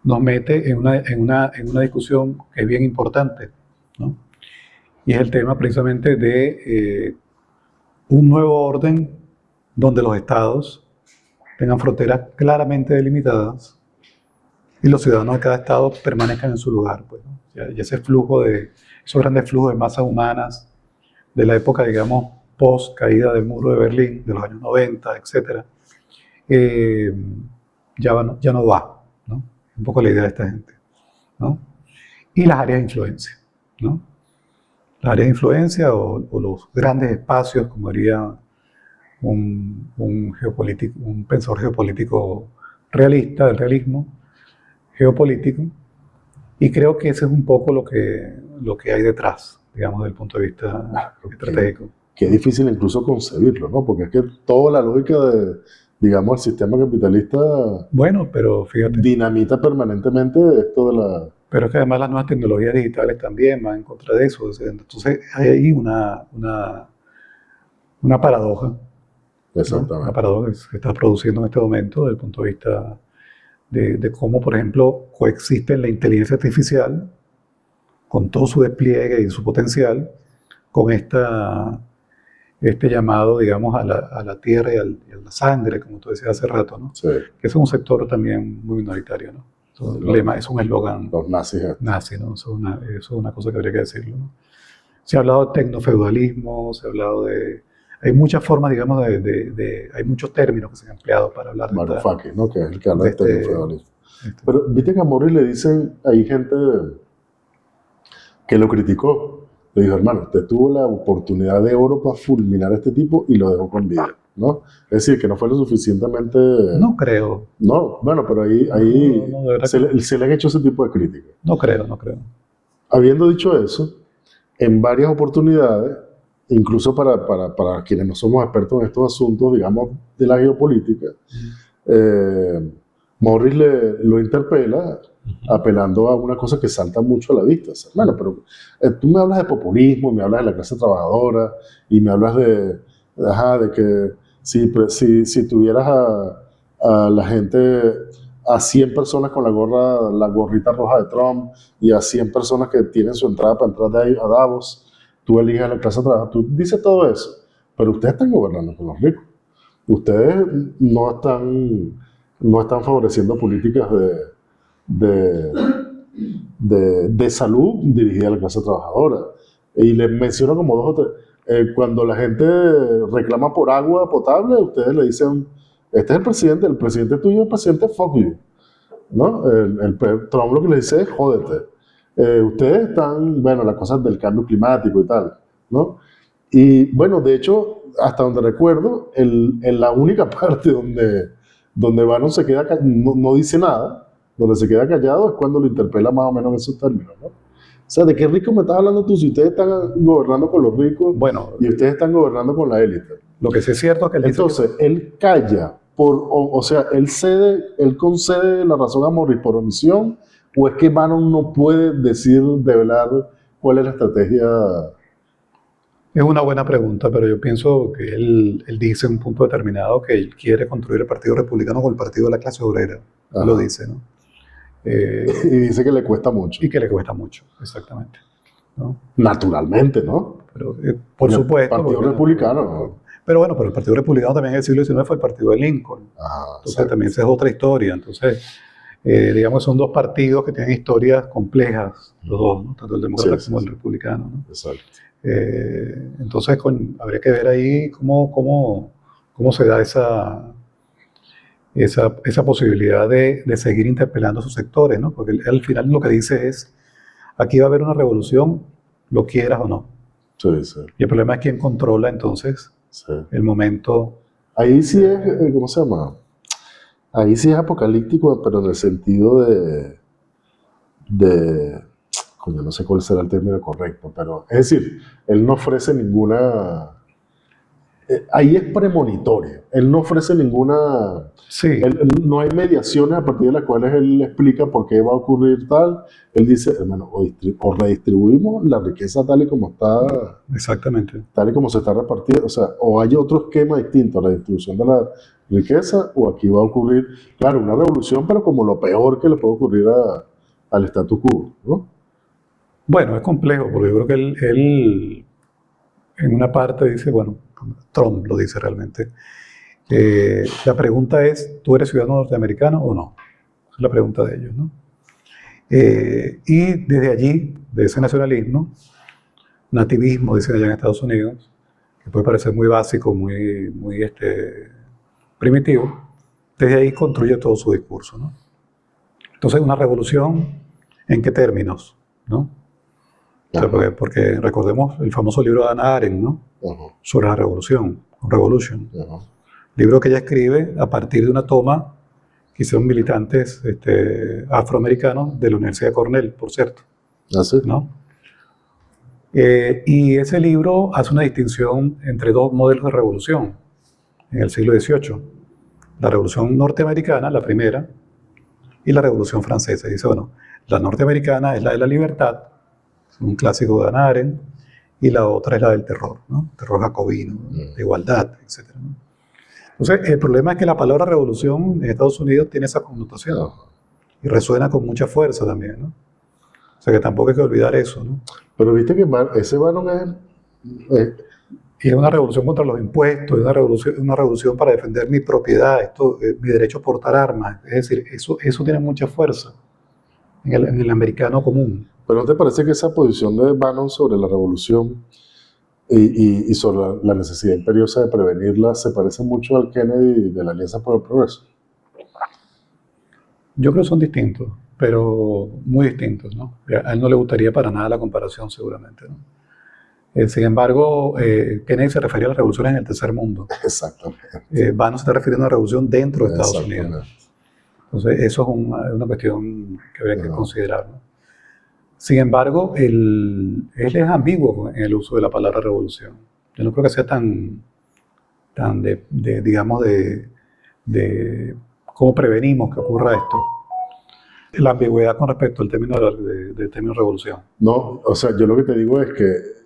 nos mete en una discusión que es bien importante, ¿no? Y es el tema precisamente de un nuevo orden donde los estados tengan fronteras claramente delimitadas y los ciudadanos de cada estado permanezcan en su lugar, pues, ¿no? Y ese flujo esos grandes flujos de masas humanas de la época, digamos, post caída del muro de Berlín, de los años 90, etcétera, eh, ya no va, ¿no? Un poco la idea de esta gente, ¿no? Y las áreas de influencia, ¿no? Las áreas de influencia o los grandes espacios, como diría un pensador geopolítico realista, del realismo geopolítico, y creo que ese es un poco lo que hay detrás, digamos, desde el punto de vista estratégico. Que es difícil incluso concebirlo, ¿no? Porque es que toda la lógica digamos, el sistema capitalista Bueno, pero fíjate, dinamita permanentemente esto de la... pero es que además las nuevas tecnologías digitales también van en contra de eso. Entonces hay ahí una paradoja, ¿no? Una Exactamente. paradoja que se está produciendo en este momento desde el punto de vista de cómo, por ejemplo, coexiste la inteligencia artificial con todo su despliegue y su potencial, con este llamado, digamos, a la tierra y a la sangre, como tú decías hace rato, ¿no? Sí. Que es un sector también muy minoritario, ¿no? Es un eslogan Los nazis. nazi, ¿no? Eso es una cosa que habría que decirlo, ¿no? Se ha hablado de tecnofeudalismo, se ha hablado de... Hay muchas formas, digamos, hay muchos términos que se han empleado para hablar de Varoufakis, ¿no? Que es el que habla de tecnofeudalismo. este. Pero viste que a Morris le dicen, hay gente que lo criticó. Le dijo, hermano, usted tuvo la oportunidad de oro para fulminar a este tipo y lo dejó con vida, ¿no? Es decir, que no fue lo suficientemente... No creo. No, bueno, pero ahí No, de verdad se le han hecho ese tipo de críticas. No creo. Habiendo dicho eso, en varias oportunidades, incluso para quienes no somos expertos en estos asuntos, digamos, de la geopolítica, Morris lo interpela apelando a una cosa que salta mucho a la vista. Hermano, pero tú me hablas de populismo, me hablas de la clase trabajadora y me hablas de que si tuvieras a la gente, a 100 personas con la gorrita roja de Trump y a 100 personas que tienen su entrada para entrar de ahí a Davos, tú eliges a la clase trabajadora, tú dices todo eso, pero ustedes están gobernando con los ricos. Ustedes no están favoreciendo políticas de salud dirigida a la clase trabajadora. Y les menciono como 2 o 3. Cuando la gente reclama por agua potable, ustedes le dicen, este es el presidente tuyo es el presidente fuck you, ¿no? Trump lo que le dice es jódete. Ustedes están, bueno, las cosas del cambio climático y tal, ¿no? Y bueno, de hecho, hasta donde recuerdo, en la única parte donde Bannon se queda, no dice nada, donde se queda callado es cuando lo interpela más o menos en esos términos, ¿no? O sea, ¿de qué rico me estás hablando tú si ustedes están gobernando con los ricos Bueno, y ustedes están gobernando con la élite? lo que sí es cierto es que él dice Entonces, él calla, o sea, él concede la razón a Morris por omisión, o es que Bannon no puede develar cuál es la estrategia. es una buena pregunta, pero yo pienso que él dice en un punto determinado que él quiere construir el Partido Republicano con el Partido de la clase obrera. Ajá. Lo dice, ¿no? Y dice que le cuesta mucho. Y que le cuesta mucho, exactamente, ¿no? Naturalmente, ¿no? Pero, por supuesto. El Partido Republicano, ¿no? Pero bueno, pero el Partido Republicano también en el siglo XIX fue el partido de Lincoln. Ajá, Entonces exacto. también esa es otra historia. Entonces, digamos, son dos partidos que tienen historias complejas, los dos, ¿no? Tanto el demócrata como el republicano, ¿no? Exacto. Entonces, habría que ver ahí cómo se da esa posibilidad de seguir interpelando a sus sectores, ¿no? Porque él, al final lo que dice es, aquí va a haber una revolución, lo quieras o no. Sí, sí. Y el problema es quién controla entonces Sí. el momento. Ahí sí es, ¿cómo se llama? Ahí sí es apocalíptico, pero en el sentido coño, no sé cuál será el término correcto, pero es decir, él no ofrece ninguna, ahí es premonitorio, él no ofrece ninguna, Sí, no hay mediaciones a partir de las cuales él explica por qué va a ocurrir tal, él dice, hermano, o redistribuimos la riqueza tal y como está, exactamente. tal y como se está repartiendo, o sea, o hay otro esquema distinto, la distribución de la riqueza, o aquí va a ocurrir, claro, una revolución, pero como lo peor que le puede ocurrir al status quo, ¿no? Bueno, es complejo, porque yo creo que él en una parte dice, bueno, Trump lo dice realmente, la pregunta es, ¿tú eres ciudadano norteamericano o no? Esa es la pregunta de ellos, ¿no? Y desde allí, de ese nacionalismo, nativismo, dicen allá en Estados Unidos, que puede parecer muy básico, muy primitivo, desde ahí construye todo su discurso, ¿no? Entonces, una revolución, ¿en qué términos? ¿No? O sea, porque recordemos el famoso libro de Hannah Arendt, ¿no? Ajá, Sobre la revolución, Revolution. ajá. Libro que ella escribe a partir de una toma que hicieron militantes afroamericanos de la Universidad de Cornell, por cierto, ¿Ah, sí? ¿no? Y ese libro hace una distinción entre dos modelos de revolución en el siglo XVIII. La revolución norteamericana, la primera, y la revolución francesa. Y dice, bueno, la norteamericana es la de la libertad, es un clásico de Hannah Arendt, y la otra es la del terror, ¿no? Terror jacobino, de igualdad, etc., ¿no? Entonces, el problema es que la palabra revolución en Estados Unidos tiene esa connotación y resuena con mucha fuerza también, ¿no? O sea que tampoco hay que olvidar eso, ¿no? Pero viste que ese Bannon es Y es una revolución contra los impuestos, es una revolución para defender mi propiedad, mi derecho a portar armas. Es decir, eso tiene mucha fuerza en el americano común. ¿Pero no te parece que esa posición de Bannon sobre la revolución y sobre la necesidad imperiosa de prevenirla se parece mucho al Kennedy de la Alianza por el Progreso? Yo creo que son distintos, pero muy distintos, ¿no? A él no le gustaría para nada la comparación, seguramente, ¿no? Sin embargo, Kennedy se refería a las revoluciones en el tercer mundo. Exactamente. Bannon se está refiriendo a una revolución dentro de Estados Unidos. Exactamente. Entonces, eso es una cuestión que habría que considerar, ¿no? Sin embargo, él es ambiguo en el uso de la palabra revolución. Yo no creo que sea tan digamos, de cómo prevenimos que ocurra esto. La ambigüedad con respecto al término del término revolución. No, o sea, yo lo que te digo es que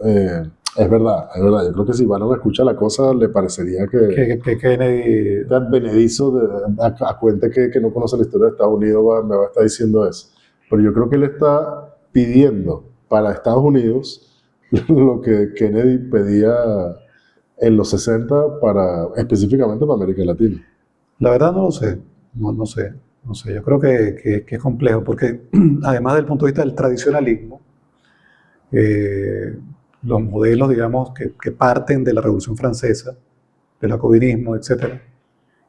es verdad. Yo creo que si Bannon escucha la cosa, le parecería que Kennedy... advenedizo a cuenta que no conoce la historia de Estados Unidos me va a estar diciendo eso. Pero yo creo que él está pidiendo para Estados Unidos lo que Kennedy pedía en los 60 específicamente para América Latina. La verdad no lo sé, no sé. Yo creo que es complejo porque además del punto de vista del tradicionalismo, los modelos, digamos, que parten de la Revolución Francesa, del jacobinismo, etc.,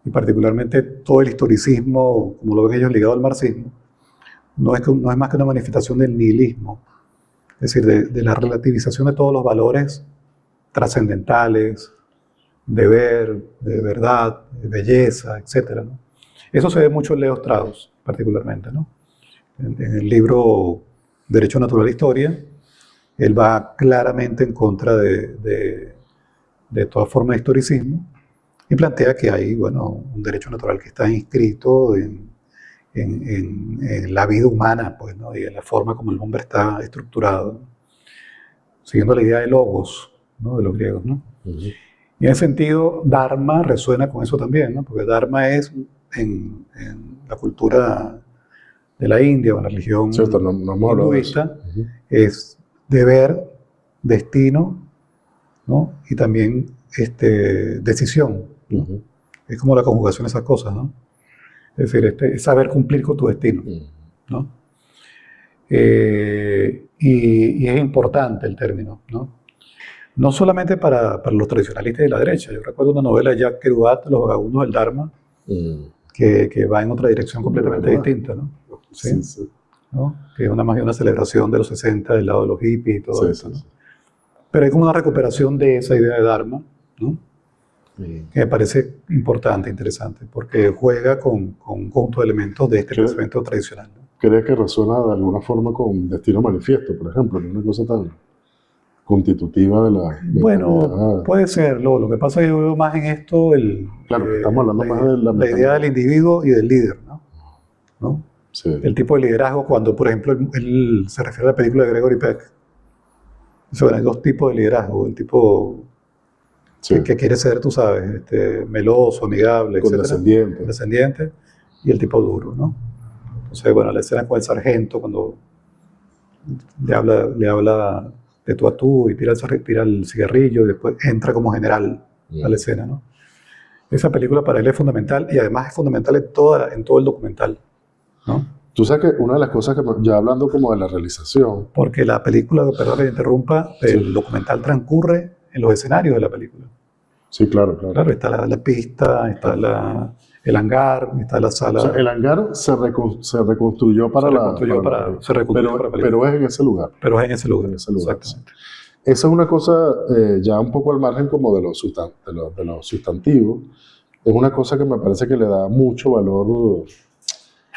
y particularmente todo el historicismo, como lo ven ellos ligado al marxismo, no es más que una manifestación del nihilismo, es decir, de la relativización de todos los valores trascendentales, deber, de verdad, de belleza, etc., ¿no? Eso se ve mucho en Leo Strauss, particularmente, ¿no? En el libro Derecho Natural e Historia, él va claramente en contra de toda forma de historicismo y plantea que hay, bueno, un derecho natural que está inscrito en la vida humana, pues, ¿no? Y en la forma como el hombre está estructurado, ¿no? Siguiendo la idea de logos, ¿no? De los griegos, ¿no? Y en ese sentido, Dharma resuena con eso también, ¿no? Porque Dharma es, en la cultura de la India o en la religión hinduista, es deber, destino, ¿no? Y también decisión, ¿no? Es como la conjugación de esas cosas, ¿no? Es decir, es saber cumplir con tu destino, ¿no? Y es importante el término, ¿no? No solamente para los tradicionalistas de la derecha. Yo recuerdo una novela de Jack Kerouac, Los vagabundos del Dharma, que va en otra dirección completamente distinta, ¿no? ¿Sí? Sí. ¿No? Que es más bien una celebración de los 60 del lado de los hippies y todo eso, ¿no? Pero hay como una recuperación de esa idea de Dharma, ¿no? Que me parece importante, interesante, porque juega con un conjunto de elementos de este pensamiento tradicional, ¿no? ¿Crees que resuena de alguna forma con Destino Manifiesto, por ejemplo? ¿No? Una cosa tan constitutiva de la... Bueno, puede ser. Lo que pasa es que yo veo más en esto claro, estamos hablando más de la idea del individuo y del líder, ¿no? Sí. El tipo de liderazgo, cuando, por ejemplo, él se refiere a la película de Gregory Peck. Hay dos tipos de liderazgo. El tipo que quiere ser, tú sabes, meloso, amigable, condescendiente, y el tipo duro, ¿no? Entonces, bueno, la escena con el sargento, cuando le habla de tú a tú y tira el cigarrillo y después entra como general a la escena, ¿no? Esa película para él es fundamental y además es fundamental en todo el documental, ¿no? Tú sabes que una de las cosas que, ya hablando como de la realización... Porque la película, perdón que me interrumpa, el documental transcurre en los escenarios de la película. Sí, claro. Claro, está la pista, está el hangar, está la sala... O sea, el hangar se reconstruyó para la película. Pero es en ese lugar. Pero es en ese lugar, exactamente. Sí. Esa es una cosa ya un poco al margen como de lo sustantivo. Es una cosa que me parece que le da mucho valor,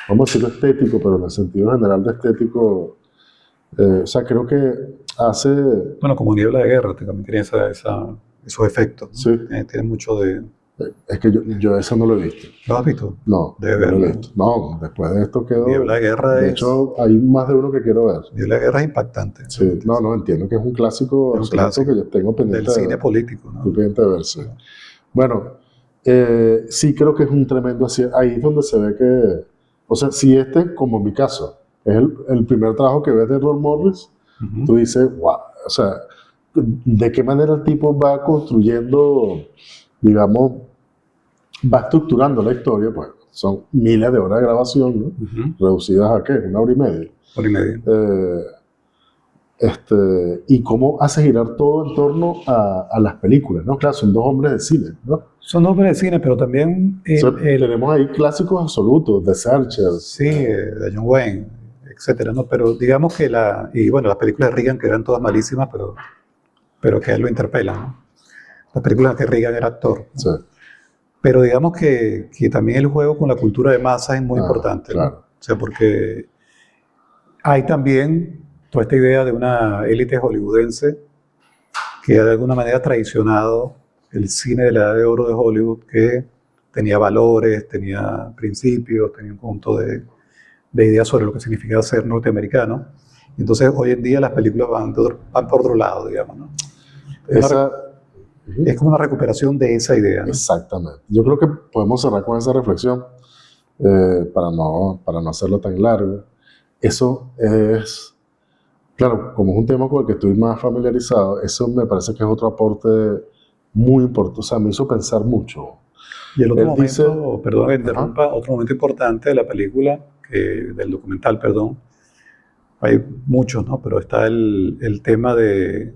vamos a decirlo estético, pero en el sentido general de estético. O sea, creo que hace... Bueno, como Niebla de Guerra también tiene esos efectos, ¿no? Sí. Tiene mucho de... Es que yo eso no lo he visto. ¿Lo has visto? No, debe verlo. No lo he visto. No, después de esto quedó... Niebla de Guerra de hecho, hay más de uno que quiero ver. Niebla de Guerra es impactante. Sí, no, entiendo que es un clásico, que yo tengo pendiente del cine político, ¿no? Estoy pendiente de verse. Bueno, sí creo que es un tremendo acierto. Ahí es donde se ve que... O sea, si como en mi caso, es el primer trabajo que ves de Errol Morris, tú dices, wow, o sea, ¿de qué manera el tipo va construyendo, digamos, va estructurando la historia? Pues son miles de horas de grabación, ¿no? Reducidas a ¿qué? 1 hora y media. 1 hora y media. Y cómo hace girar todo en torno a las películas, ¿no? Claro, son 2 hombres de cine, ¿no? Son 2 hombres de cine, pero también... tenemos ahí clásicos absolutos, The Searcher. Sí, de John Wayne, etcétera, ¿no? Pero digamos que y bueno, las películas de Reagan, que eran todas malísimas, pero que a él lo interpelan, ¿no? Las películas que Reagan era actor, ¿no? Sí. Pero digamos que también el juego con la cultura de masas es muy importante, claro. ¿no? O sea, porque hay también toda esta idea de una élite hollywoodense que de alguna manera ha traicionado el cine de la edad de oro de Hollywood, que tenía valores, tenía principios, tenía un conjunto de ideas sobre lo que significa ser norteamericano. Y entonces hoy en día las películas van por otro lado, digamos, ¿no? Es como una recuperación de esa idea, ¿no? Exactamente. Yo creo que podemos cerrar con esa reflexión para no hacerlo tan largo. Eso es, claro, como es un tema con el que estoy más familiarizado, eso me parece que es otro aporte muy importante. O sea, me hizo pensar mucho. Y el otro momento, perdón que interrumpa, otro momento importante de la película, del documental, perdón, hay muchos, ¿no? Pero está el tema de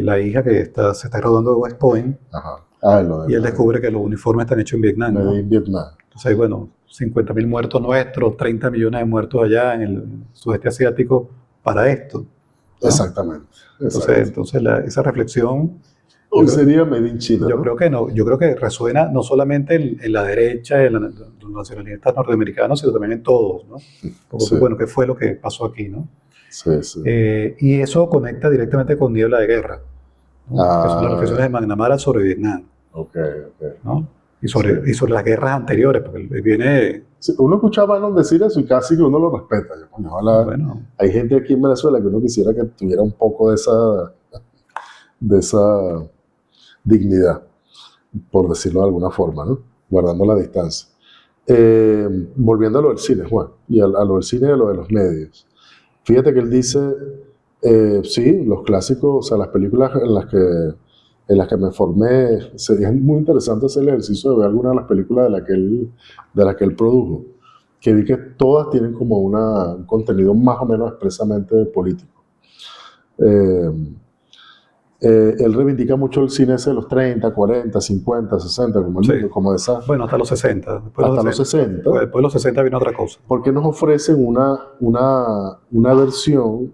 la hija que se está graduando de West Point. Y él descubre que los uniformes están hechos en Vietnam, ¿no? En Vietnam. Entonces hay, bueno, 50.000 muertos nuestros, 30 millones de muertos allá en el sudeste asiático para esto. ¿no? Exactamente. Entonces esa reflexión, Hoy sería Made in China, yo ¿no? creo que no, yo creo que resuena no solamente en la derecha, en los nacionalistas norteamericanos, sino también en todos, ¿no? Porque, Sí, bueno, ¿qué fue lo que pasó aquí, no? sí, sí. Y eso conecta directamente con Niebla de Guerra, ¿no? Que son las reflexiones de McNamara sobre Vietnam, Ok, ok. ¿no? Y Sí. sobre las guerras anteriores, porque viene, Sí, uno escucha a Bannon decir eso y casi que uno lo respeta. Yo, coño, ojalá, bueno, hay gente aquí en Venezuela que uno quisiera que tuviera un poco de esa dignidad, por decirlo de alguna forma, ¿no? Guardando la distancia. Volviendo a lo del cine, Juan, y a lo del cine y a lo de los medios. Fíjate que él dice, sí, los clásicos, o sea, las películas en las que me formé, sería muy interesante hacer el ejercicio de ver algunas de las películas de las que él produjo, que vi que todas tienen como un contenido más o menos expresamente político. Eh, él reivindica mucho el cine ese de los 30, 40, 50, 60, sí. como de esas, Bueno, hasta los 60. hasta los 60, Después de los 60 viene otra cosa. porque nos ofrecen una versión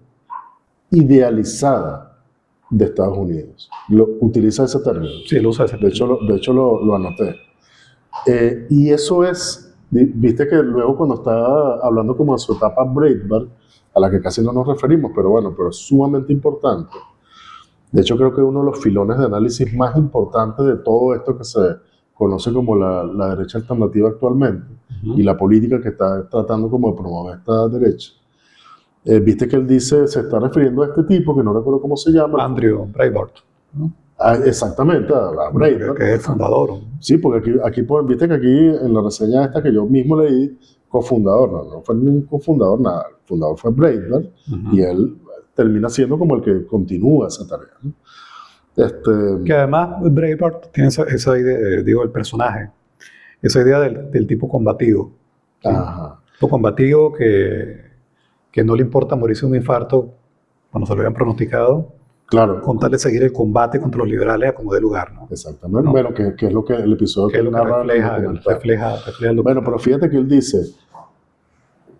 idealizada de Estados Unidos. Utiliza ese término. Sí, él usa ese De hecho, lo anoté. Y eso es, viste que luego cuando estaba hablando como de su etapa Breitbart, a la que casi no nos referimos, pero bueno, pero es sumamente importante. De hecho, creo que uno de los filones de análisis más importantes de todo esto que se conoce como la derecha alternativa actualmente, y la política que está tratando como de promover esta derecha. Viste que él dice, se está refiriendo a este tipo, que no recuerdo cómo se llama. Andrew Breitbart, ¿no? Exactamente, a Breitbart. Que es el fundador. Sí, porque aquí viste que aquí en la reseña esta que yo mismo leí, cofundador, no fue ningún cofundador, nada. El fundador fue Breitbart, y él termina siendo como el que continúa esa tarea, ¿no? Que además Breitbart tiene esa idea, digo, el personaje, esa idea del tipo combativo. ¿Sí? Ajá. Tipo combativo que no le importa morirse de un infarto cuando se lo habían pronosticado, Claro. con tal de seguir el combate contra los liberales a como dé lugar, ¿no? Exactamente. No. Bueno, que es lo que el episodio Que es lo que narra refleja lo Bueno, pero fíjate que él dice,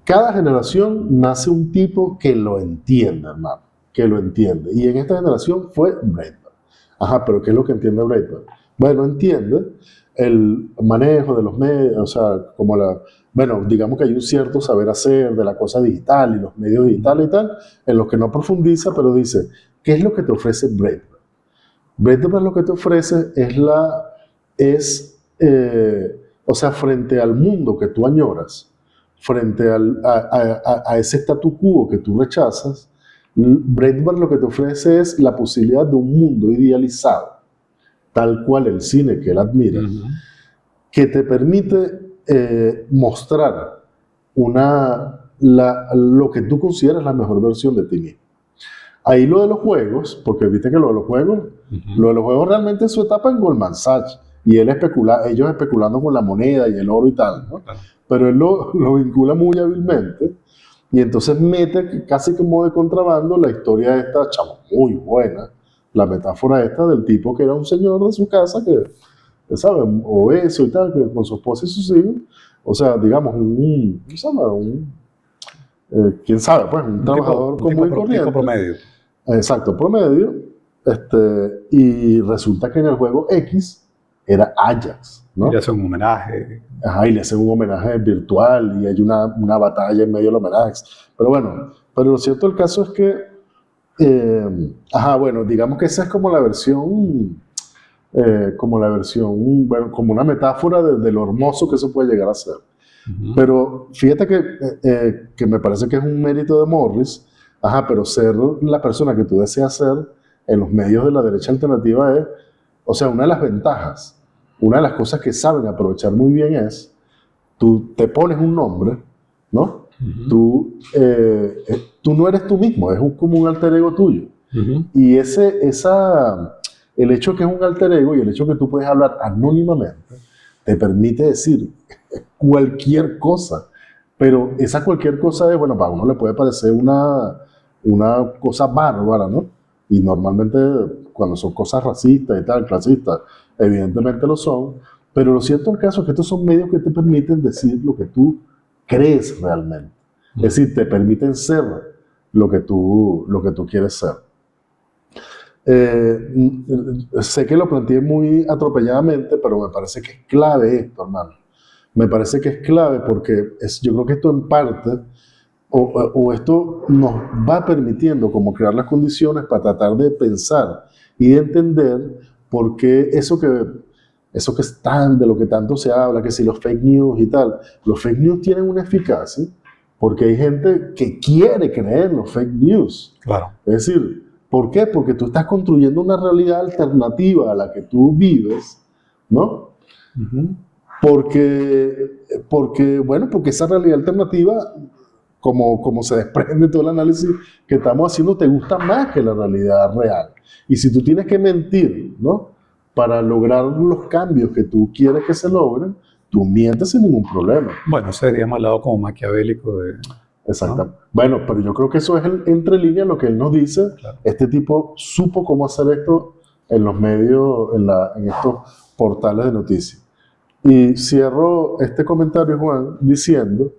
cada generación nace un tipo que lo entiende, hermano, que lo entiende. Y en esta generación fue Breitbart. Ajá, pero ¿qué es lo que entiende Breitbart? Bueno, entiende el manejo de los medios, o sea, como bueno, digamos que hay un cierto saber hacer de la cosa digital y los medios digitales y tal, en los que no profundiza, pero dice, ¿qué es lo que te ofrece Breitbart? Breitbart lo que te ofrece o sea, frente al mundo que tú añoras, frente a ese statu quo que tú rechazas, Breitbart lo que te ofrece es la posibilidad de un mundo idealizado, tal cual el cine que él admira, que te permite mostrar lo que tú consideras la mejor versión de ti mismo. Ahí lo de los juegos, porque viste que lo de los juegos realmente es su etapa en Goldman Sachs, y ellos especulando con la moneda y el oro y tal, ¿no? Pero él lo vincula muy hábilmente, y entonces mete casi como de contrabando la historia esta, chamo, muy buena, la metáfora esta del tipo que era un señor de su casa que, ¿sabes? Obeso y tal, que con su esposa y sus hijos, o sea, digamos, quién sabe, pues, un trabajador común y corriente. Tipo promedio. Exacto, promedio. Y resulta que en el juego X era Ajax, ¿no? Y le hacen un homenaje. Ajá, y le hacen un homenaje virtual y hay una batalla en medio del homenaje. Pero bueno, lo cierto del caso es que, bueno, digamos que esa es como la versión, bueno, como una metáfora de lo hermoso que eso puede llegar a ser. Pero fíjate que me parece que es un mérito de Morris, pero ser la persona que tú deseas ser en los medios de la derecha alternativa es, o sea, una de las ventajas, una de las cosas que saben aprovechar muy bien es, tú te pones un nombre, ¿no? Tú no eres tú mismo, es como un alter ego tuyo. Y el hecho que es un alter ego y el hecho que tú puedes hablar anónimamente, te permite decir cualquier cosa. Pero esa cualquier cosa es, bueno, para uno le puede parecer una cosa bárbara, ¿no? Y normalmente cuando son cosas racistas y tal, clasistas, evidentemente lo son. Pero lo cierto del caso es que estos son medios que te permiten decir lo que tú crees realmente. Es decir, te permiten ser lo que tú quieres ser. Sé que lo planteé muy atropelladamente, pero me parece que es clave esto, hermano. Me parece que es clave porque yo creo que esto en parte, o esto nos va permitiendo como crear las condiciones para tratar de pensar y de entender por qué eso que es tan de lo que tanto se habla, que si los fake news y tal, los fake news tienen una eficacia porque hay gente que quiere creer en los fake news. Claro. Es decir, ¿por qué? Porque tú estás construyendo una realidad alternativa a la que tú vives, ¿no? Uh-huh. Porque esa realidad alternativa, como se desprende todo el análisis que estamos haciendo, te gusta más que la realidad real. Y si tú tienes que mentir, ¿no?, para lograr los cambios que tú quieres que se logren, tú mientes sin ningún problema. Bueno, ese sería más lado como maquiavélico de... Exactamente. ¿No? Bueno, pero yo creo que eso es entre líneas lo que él nos dice. Claro. Este tipo supo cómo hacer esto en los medios, en estos portales de noticias. Y cierro este comentario, Juan, diciendo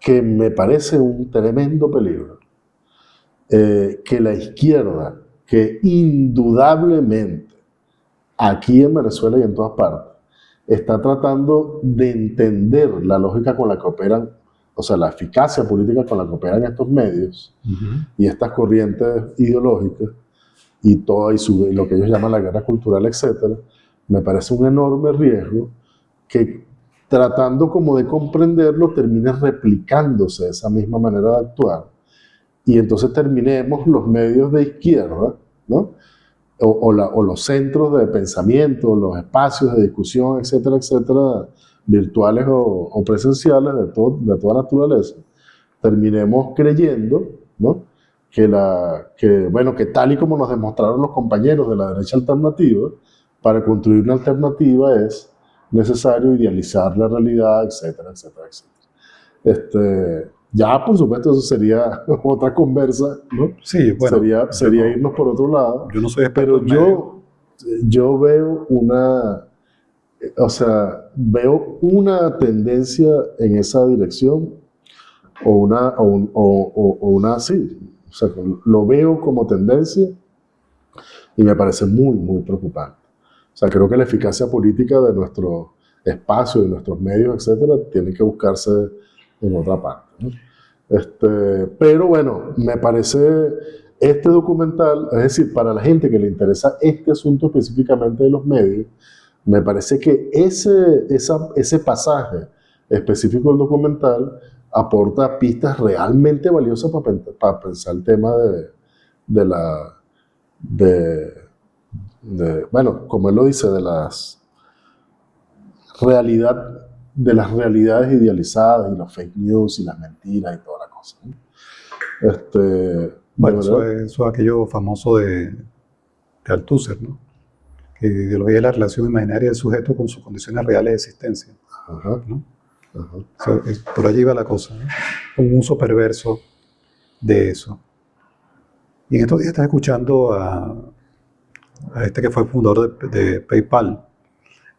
que me parece un tremendo peligro que la izquierda, que indudablemente aquí en Venezuela y en todas partes, está tratando de entender la lógica con la que operan, o sea, la eficacia política con la que operan estos medios y estas corrientes ideológicas y todo y lo que ellos llaman la guerra cultural, etcétera. Me parece un enorme riesgo que, tratando como de comprenderlo, termine replicándose esa misma manera de actuar y entonces terminemos los medios de izquierda, ¿no?, o los centros de pensamiento, los espacios de discusión, etcétera, etcétera, virtuales o presenciales de toda naturaleza, terminemos creyendo, ¿no?, que tal y como nos demostraron los compañeros de la derecha alternativa, para construir una alternativa es necesario idealizar la realidad, etcétera, etcétera, etcétera. Ya, por supuesto, eso sería otra conversa, ¿no? Sí, bueno. Sería irnos por otro lado. Yo no soy experto. Pero yo veo una tendencia en esa dirección, sí. O sea, lo veo como tendencia y me parece muy, muy preocupante. O sea, creo que la eficacia política de nuestro espacio, de nuestros medios, etcétera, tiene que buscarse en otra parte, ¿no? Pero bueno, me parece este documental, es decir, para la gente que le interesa este asunto específicamente de los medios, me parece que ese pasaje específico del documental aporta pistas realmente valiosas para pensar el tema bueno, como él lo dice, de las realidades idealizadas y los fake news y las mentiras y toda la cosa, ¿no? Bueno, eso es aquello famoso de Althusser, ¿no?, que ideología es la relación imaginaria del sujeto con sus condiciones reales de existencia. Ajá. ¿No? Ajá. O sea, por allí va la cosa, ¿no?, un uso perverso de eso. Y en estos días estás escuchando a este que fue el fundador de PayPal,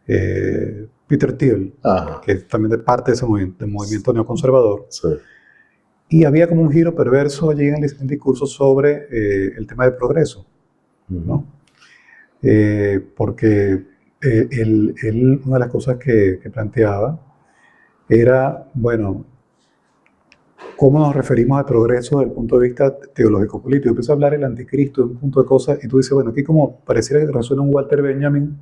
Peter Thiel, que también es parte de ese movimiento neoconservador. Sí. Y había como un giro perverso allí en el discurso sobre el tema del progreso, ¿no? Porque él, una de las cosas que planteaba era, bueno, ¿cómo nos referimos al progreso desde el punto de vista teológico-político? Empieza a hablar el anticristo de un punto de cosas y tú dices, bueno, aquí como pareciera que resuena un Walter Benjamin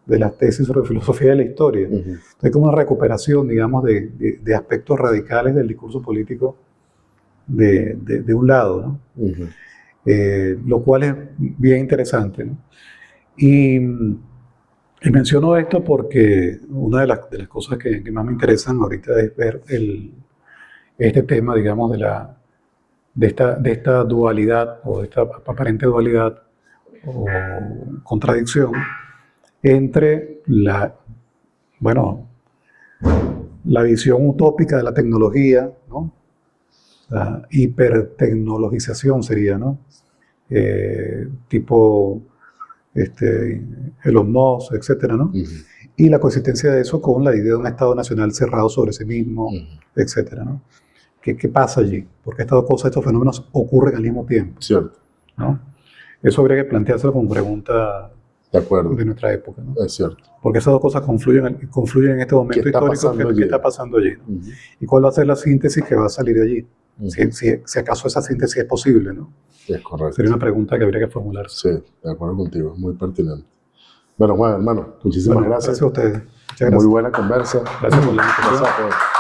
de las tesis sobre filosofía de la historia. Hay como una recuperación, digamos, de aspectos radicales del discurso político de un lado, ¿no? Lo cual es bien interesante, ¿no? Y menciono esto porque una de las cosas que más me interesan ahorita es ver este tema, digamos, de esta dualidad o de esta aparente dualidad o contradicción entre la visión utópica de la tecnología, ¿no?, la hipertecnologización sería, ¿no?, tipo Elon Musk, etcétera, ¿no? Y la coexistencia de eso con la idea de un Estado nacional cerrado sobre sí mismo, etcétera, ¿no? ¿Qué pasa allí? Porque estas dos cosas, estos fenómenos ocurren al mismo tiempo, Cierto, ¿no? Eso habría que planteárselo como pregunta de acuerdo, de nuestra época, ¿no? es cierto. Porque esas dos cosas confluyen en este momento ¿Qué está histórico pasando que allí? está pasando allí, ¿no? Ujú, ¿Y cuál va a ser la síntesis que va a salir de allí? ujú. Si acaso esa síntesis es posible, ¿no? Es correcto. Sería una pregunta que habría que formularse. Sí, de acuerdo contigo, muy pertinente. Bueno, Juan, hermano, muchísimas Bueno, gracias. gracias a ustedes. Muchas Muy gracias. buena conversa. Gracias por la invitación. Gracias a todos.